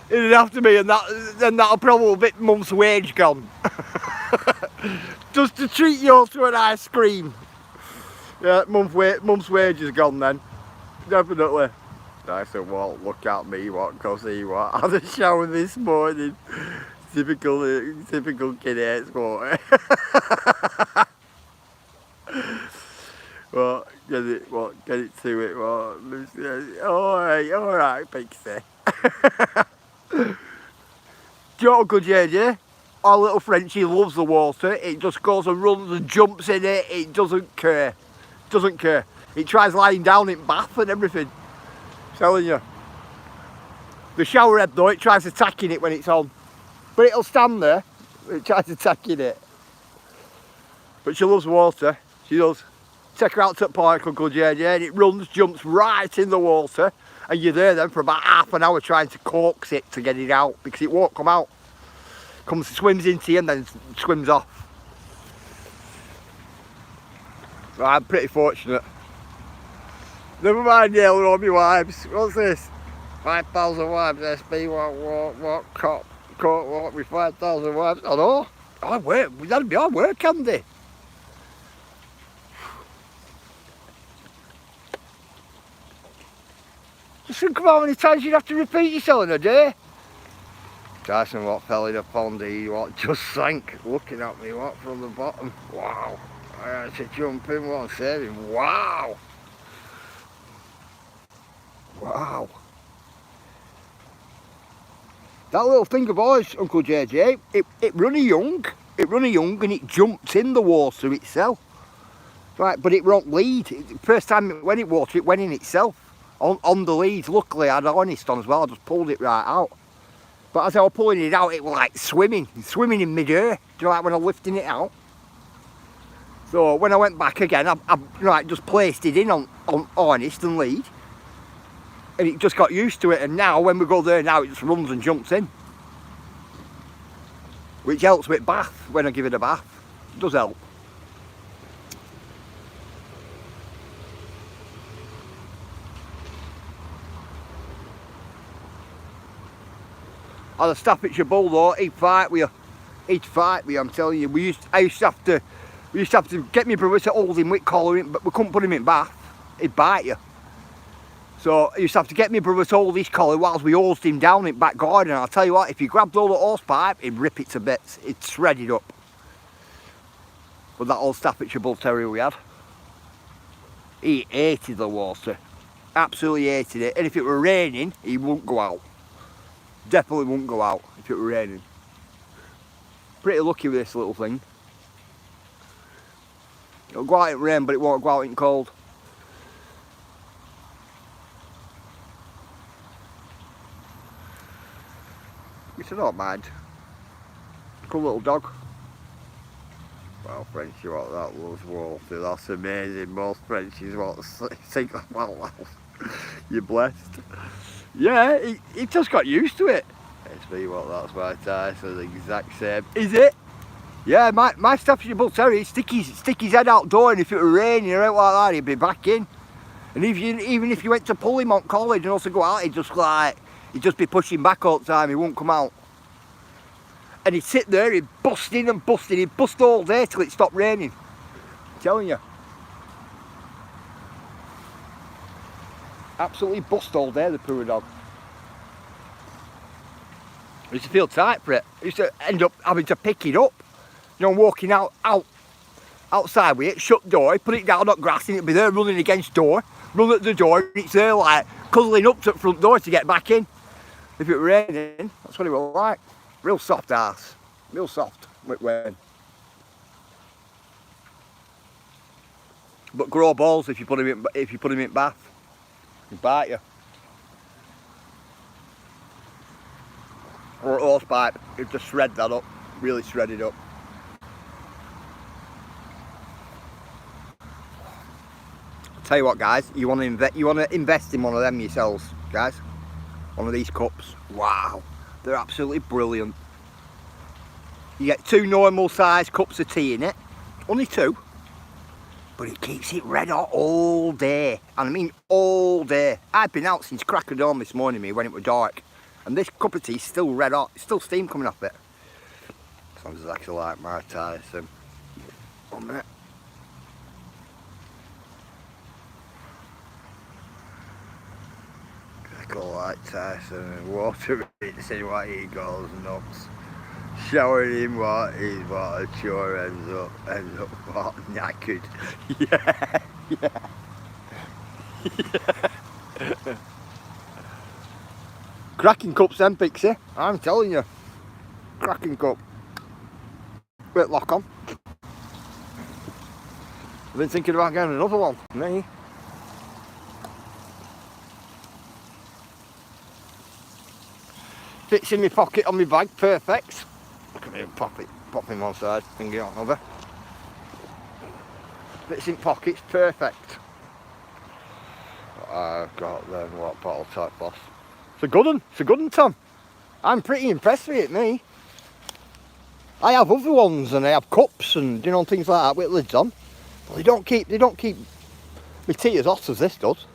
It'd have to be, and that'll probably be Mum's wage gone. Just to treat you all to an ice cream. Yeah, Mum's wage is gone then. Definitely. I said, well, look at me, cause he had a shower this morning. Typical kid hates water. Well, get it to it, alright, Pixie. Do you know what good yeah? Our little Frenchie loves the water. It just goes and runs and jumps in it. It doesn't care. Doesn't care. It tries lying down in bath and everything. I'm telling you. The shower head though, it tries attacking it when it's on. But it'll stand there. It tries attacking it. But she loves water. She does. Take her out to the park, Uncle JJ, and it runs, jumps right in the water, and you're there then for about half an hour trying to coax it to get it out because it won't come out. Swims into you and then swims off. I'm pretty fortunate. Never mind yelling on my wives. What's this? 5,000 wives, SB, what, caught walk with 5,000 wives. I know. I work, that'd be hard work, Andy. Just think of how many times you'd have to repeat yourself in a day. Tyson, what, fell in a pond, he, what, just sank, looking at me, what, from the bottom. Wow. I had to jump in, what, and save him. Wow. Wow. That little thing of ours, Uncle JJ, it runny young. It runny young and it jumped in the water itself. Right, but it won't lead. First time it went in water, it went in itself. On the leads, luckily I had an honest on as well, I just pulled it right out. But as I was pulling it out, it was like swimming in mid-air. Do you know, like when I'm lifting it out? So when I went back again, I like, just placed it in on honest and lead. And it just got used to it, and now when we go there now, it just runs and jumps in. Which helps with bath, when I give it a bath. It does help. And the Staffordshire bull though, he'd fight with you. He'd fight with you, I'm telling you. We used to have to get my brother to hold him with collar, but we couldn't put him in bath. He'd bite you. So I used to have to get my brother to hold his collar whilst we hosed him down in back garden. And I'll tell you what, if you grabbed all the hose pipe, he'd rip it to bits. He'd shred it up. But that old Staffordshire bull terrier we had, he hated the water. Absolutely hated it. And if it were raining, he wouldn't go out. Definitely wouldn't go out if it were raining. Pretty lucky with this little thing. It'll go out in rain, but it won't go out in cold. Which I don't mind. Cool little dog. Well, Frenchie, what that loves water. That's amazing. Most Frenchies won't think that. Well, you're blessed. Yeah, he just got used to it. It's me, what, that's my Tyson, the exact same. Is it? Yeah, my Staffordshire Bull Terrier, he'd stick his head outdoor, and if it were raining or out like that, he'd be back in. And even if you went to pull him on college and also go out, he'd just be pushing back all the time, he wouldn't come out. And he'd sit there, he'd bust in and bust in, he'd bust all day till it stopped raining. I'm telling you. Absolutely bust all day, the poor dog. I used to feel tight for it. I used to end up having to pick it up. You know, walking outside with it, shut door, put it down on grass, and it'd be there running against door, run at the door, and it's there like cuddling up to the front door to get back in. If it were raining, that's what it was like. Real soft ass. Real soft with rain. But grow balls if you put him in bath. He'd bite you. Or a hose pipe, he'd just shred that up. Really shred it up. I'll tell you what, guys, you want to invest in one of them yourselves, guys. One of these cups. Wow. They're absolutely brilliant. You get 2 normal sized cups of tea in it. Only 2. But it keeps it red hot all day. And I mean all day. I've been out since crack of dawn this morning when it was dark. And this cup of tea is still red hot. It's still steam coming off it. Sounds exactly like my Tyson. 1 minute. Go like Tyson and water it, see what he goes nuts. Showering him what his water sure ends up what, knackered. Yeah. Cracking cups then, Pixie. I'm telling you. Cracking cup. Bit lock on. I've been thinking about getting another one. Me. Fits in my pocket on my bag, perfect. Look at me, pop him one side, finger on another. fits in pockets, perfect. I've got them, what bottle type boss. It's a good one, Tom. I'm pretty impressed with it, me. I have other ones and I have cups and things like that with lids on. But they don't keep my tea as hot as this does.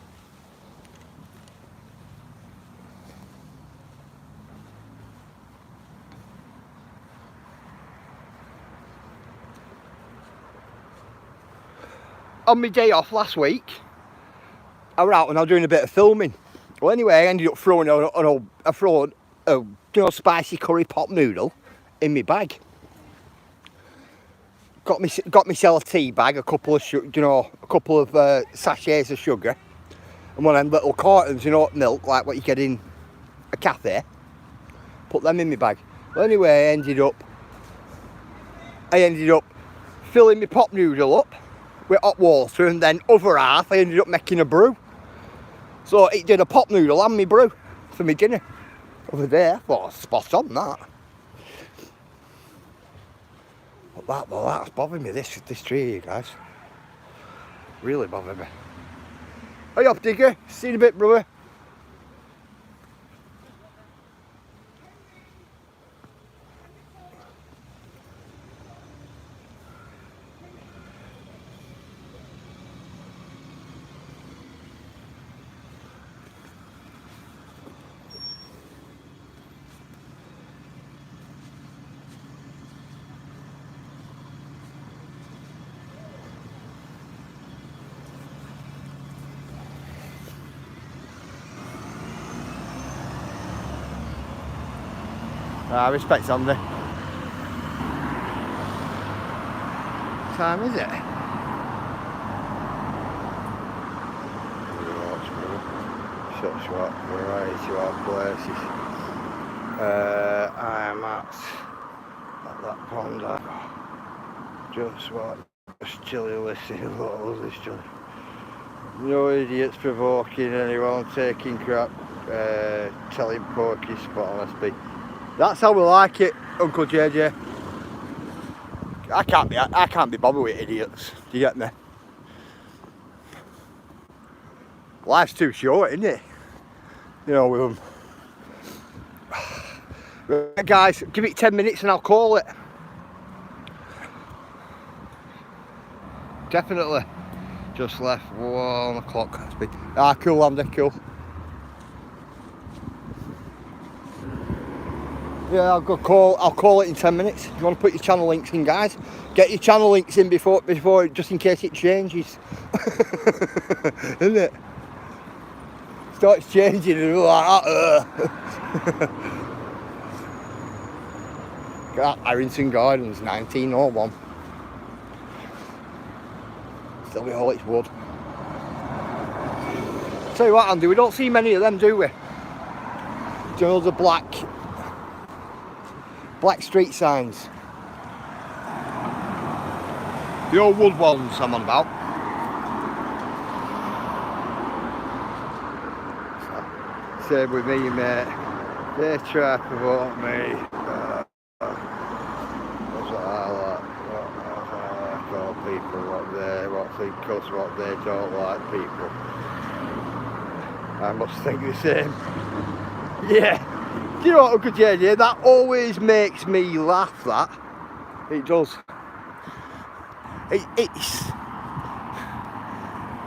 On my day off last week, I was out and I was doing a bit of filming. Well, anyway, I ended up throwing a spicy curry pot noodle in my bag. Got myself a tea bag, a couple of sachets of sugar, and one of them little cartons, milk like what you get in a cafe. Put them in my bag. Well, anyway, I ended up filling my pot noodle up with hot water, and then other half I ended up making a brew. So it did a pot noodle and me brew for my dinner over there. I thought, spot on that. But that's bothering me, this tree, you guys. Really bothering me. Hey up, digger. See you in a bit, brother. Respect Andy. What time is it? Such what variety of places. I'm at that pond. Just chilly listening. What was this chilly? No idiots provoking anyone, taking crap, telling pokey spot on SB. That's how we like it, Uncle JJ. I can't be bothered with idiots. Do you get me? Life's too short, isn't it? With them. Right, guys, give it 10 minutes and I'll call it. Definitely. Just left 1 o'clock. Cool, Andy, cool. Yeah, I'll call it in 10 minutes. You want to put your channel links in, guys? Get your channel links in before just in case it changes. Isn't it? Starts changing and we're like that. Harrington Gardens, 1901. Still be all its wood. Tell you what, Andy, we don't see many of them, do we? The black street signs. The old wood ones I'm on about. Same with me, mate. They try to provoke me. That's what I like. What all people, what think us, what they don't like people. I must think the same. Yeah. Do you know what, Uncle JJ? That always makes me laugh, that. It does.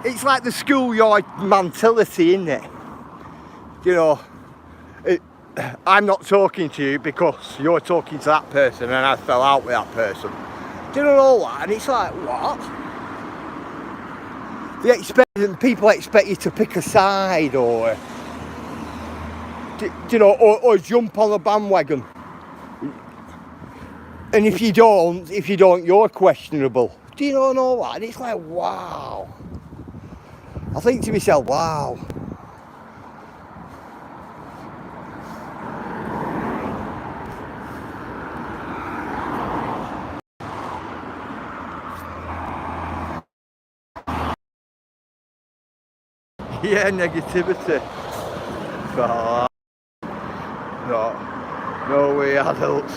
It's like the schoolyard mentality, isn't it? I'm not talking to you because you're talking to that person and I fell out with that person. Do you know all that? And it's like, what? People expect you to pick a side or or jump on a bandwagon. And if you don't, you're questionable. Do you know that? And it's like, wow. I think to myself, wow. Yeah, negativity. But, no way adults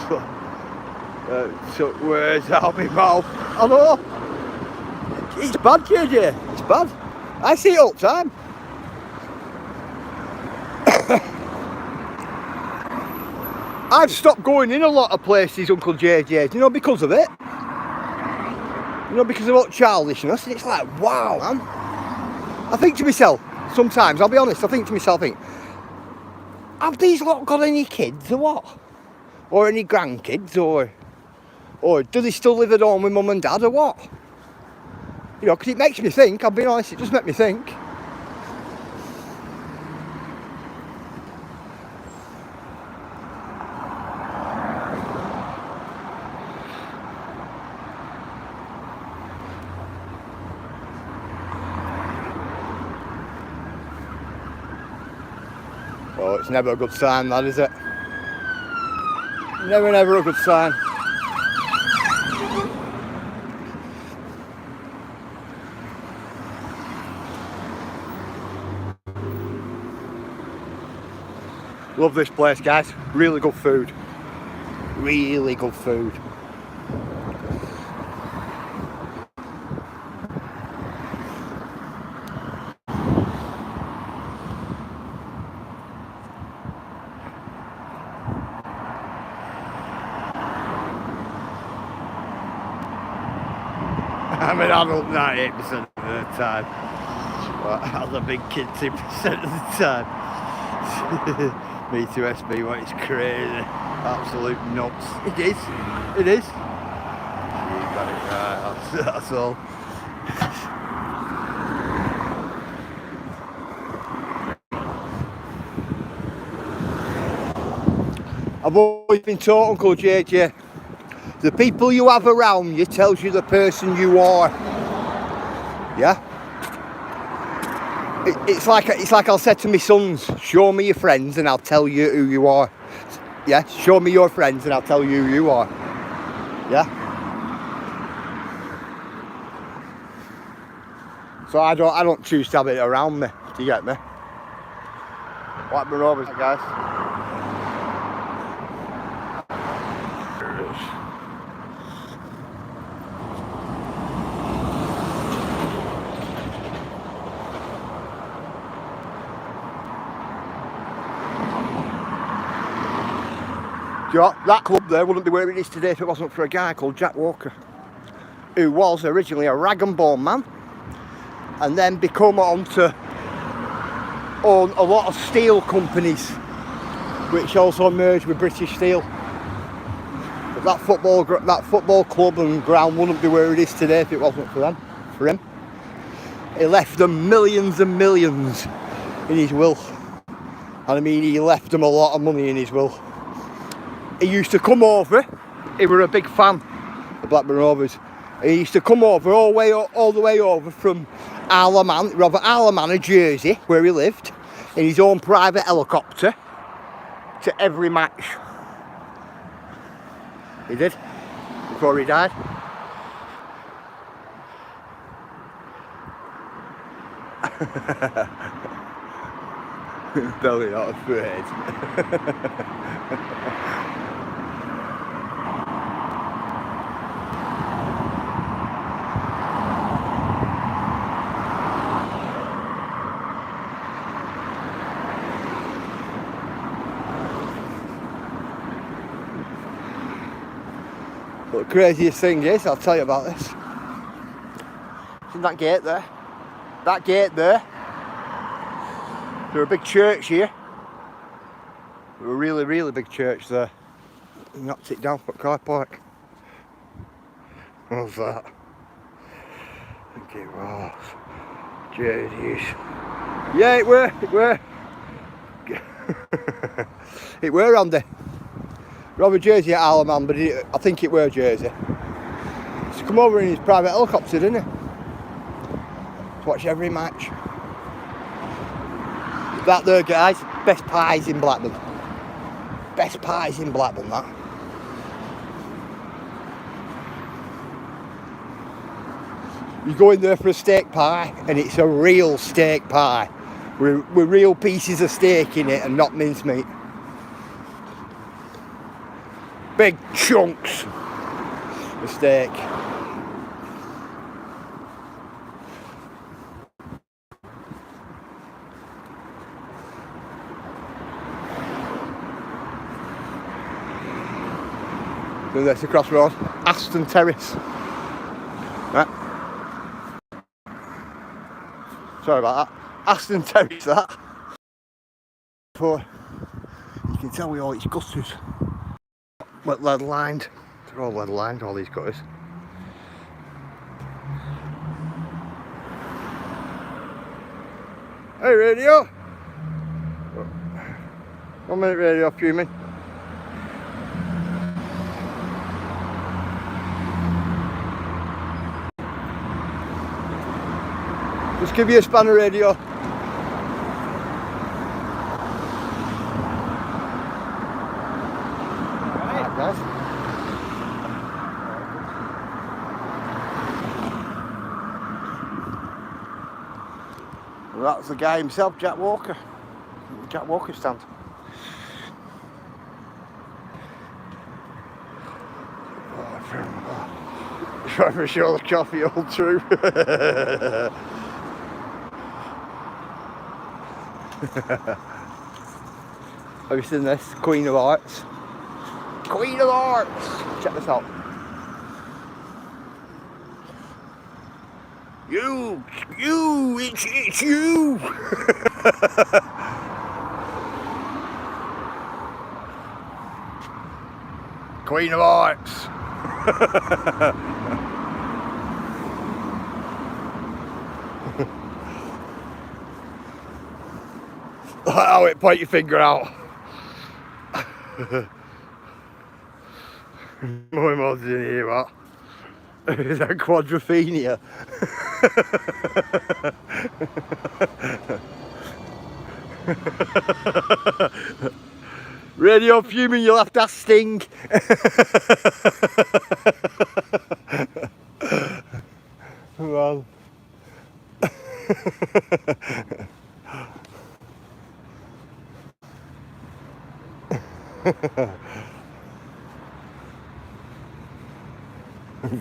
took words out of my mouth. I know. It's bad, JJ. It's bad. I see it all the time. I've stopped going in a lot of places, Uncle JJ, you know, because of it. You know, because of all childishness. And it's like, wow, man. I think to myself, sometimes, I'll be honest, I think to myself, have these lot got any kids or what? Or any grandkids, or do they still live at home with mum and dad or what? You know, because it makes me think, I'll be honest, it just makes me think. Well, it's never a good sign, that, is it? Never a good sign. Love this place, guys. Really good food. Really good food. I'm an adult 98% of the time. But as a big kid 2% of the time. Me too, SB, what, it's crazy. Absolute nuts. It is. It is. You got it right, that's all. I've always been taught, Uncle JJ, the people you have around you tells you the person you are. Yeah? It's like I said to my sons, show me your friends and I'll tell you who you are. Yeah? Show me your friends and I'll tell you who you are. Yeah? So I don't choose to have it around me. Do you get me? Blackburn Rovers, guys. You know, that club there wouldn't be where it is today if it wasn't for a guy called Jack Walker, who was originally a rag and bone man and then become on to own a lot of steel companies which also merged with British Steel. But that football club and ground wouldn't be where it is today if it wasn't for him. He left them millions and millions in his will, and I mean he left them a lot of money in his will. He used to come over, he were a big fan of Blackburn Rovers. He used to come over all the way over from Robert Alaman, Jersey, where he lived, in his own private helicopter to every match. He did, before he died. Belly not afraid. But the craziest thing is, I'll tell you about this. See that gate there? That gate there. There's a big church here. There's a really, really big church there. He knocked it down for a car park. What was that? I think it was. Jesus. Yeah, it were. It were Andy. Robert Jersey at Alaman, but I think it were Jersey. He's come over in his private helicopter, didn't he? To watch every match. That there, guys, best pies in Blackburn. Best pies in Blackburn, that. You go in there for a steak pie, and it's a real steak pie. With real pieces of steak in it and not mincemeat. Big chunks of steak. And that's the crossroad. Aston Terrace. Right. Sorry about that. Aston Terrace, that. For you can tell with all its gutters. Lead lined. They're all lead lined, all these gutters. Hey radio! 1 minute radio fuming. Just give you a spanner radio. Right, guys. Well, that's the guy himself, Jack Walker. The Jack Walker stand. Trying to show the coffee all true. Have you seen this? Queen of Hearts. Queen of Hearts! Check this out. It's you! Queen of Hearts. How it point your finger out. More emotions in here, what? Is that quadrophenia? Radio fuming, you'll have to ask Sting. Well.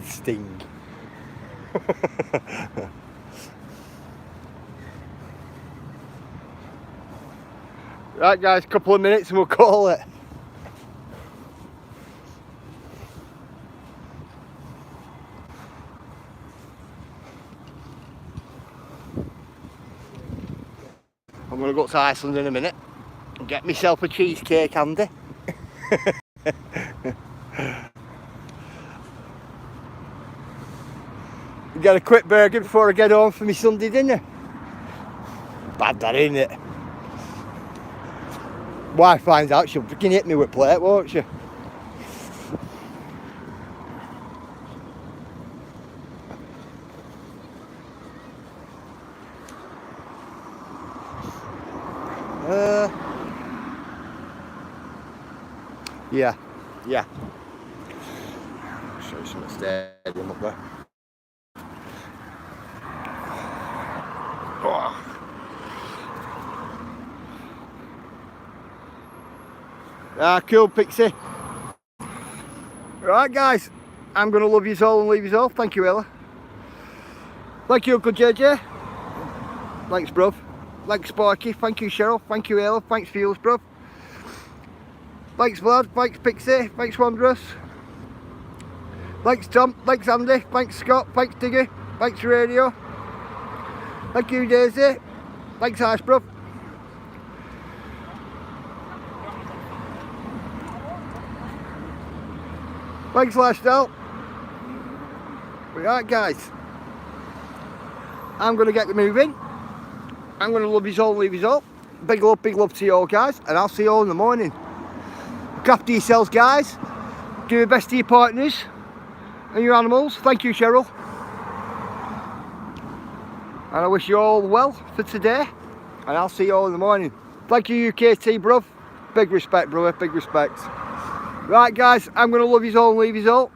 Sting. Right guys, couple of minutes and we'll call it. I'm going to go to Iceland in a minute and get myself a cheesecake handy. Get a quick burger before I get home for my Sunday dinner. Bad that, ain't it? Wife finds out, she'll freaking hit me with plate, won't she? Yeah. I'll show you some of the stadium up there. Oh. Ah, cool, Pixie. Right, guys, I'm going to love you all and leave you all. Thank you, Ella. Thank you, Uncle JJ. Thanks, bruv. Thanks, Sparky. Thank you, Cheryl. Thank you, Ella. Thanks, Fields, bruv. Thanks, Vlad. Thanks, Pixie. Thanks, Wanderers. Thanks, Tom. Thanks, Andy. Thanks, Scott. Thanks, Diggy. Thanks, Radio. Thank you, Daisy. Thanks, Ice, bruv. Thanks, Lifestyle. Right, guys. I'm going to get the moving. I'm going to love you all and leave you all. Big love to you all, guys. And I'll see you all in the morning. Look after yourselves, guys. Do your best to your partners and your animals. Thank you, Cheryl. And I wish you all well for today. And I'll see you all in the morning. Thank you, UKT, bruv. Big respect, brother. Big respect. Right, guys. I'm going to love you all and leave you all.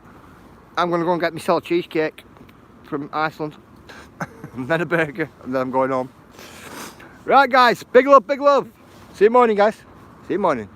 I'm going to go and get myself a cheesecake from Iceland. And then a burger. And then I'm going home. Right, guys. Big love, big love. See you in the morning, guys. See you in the morning.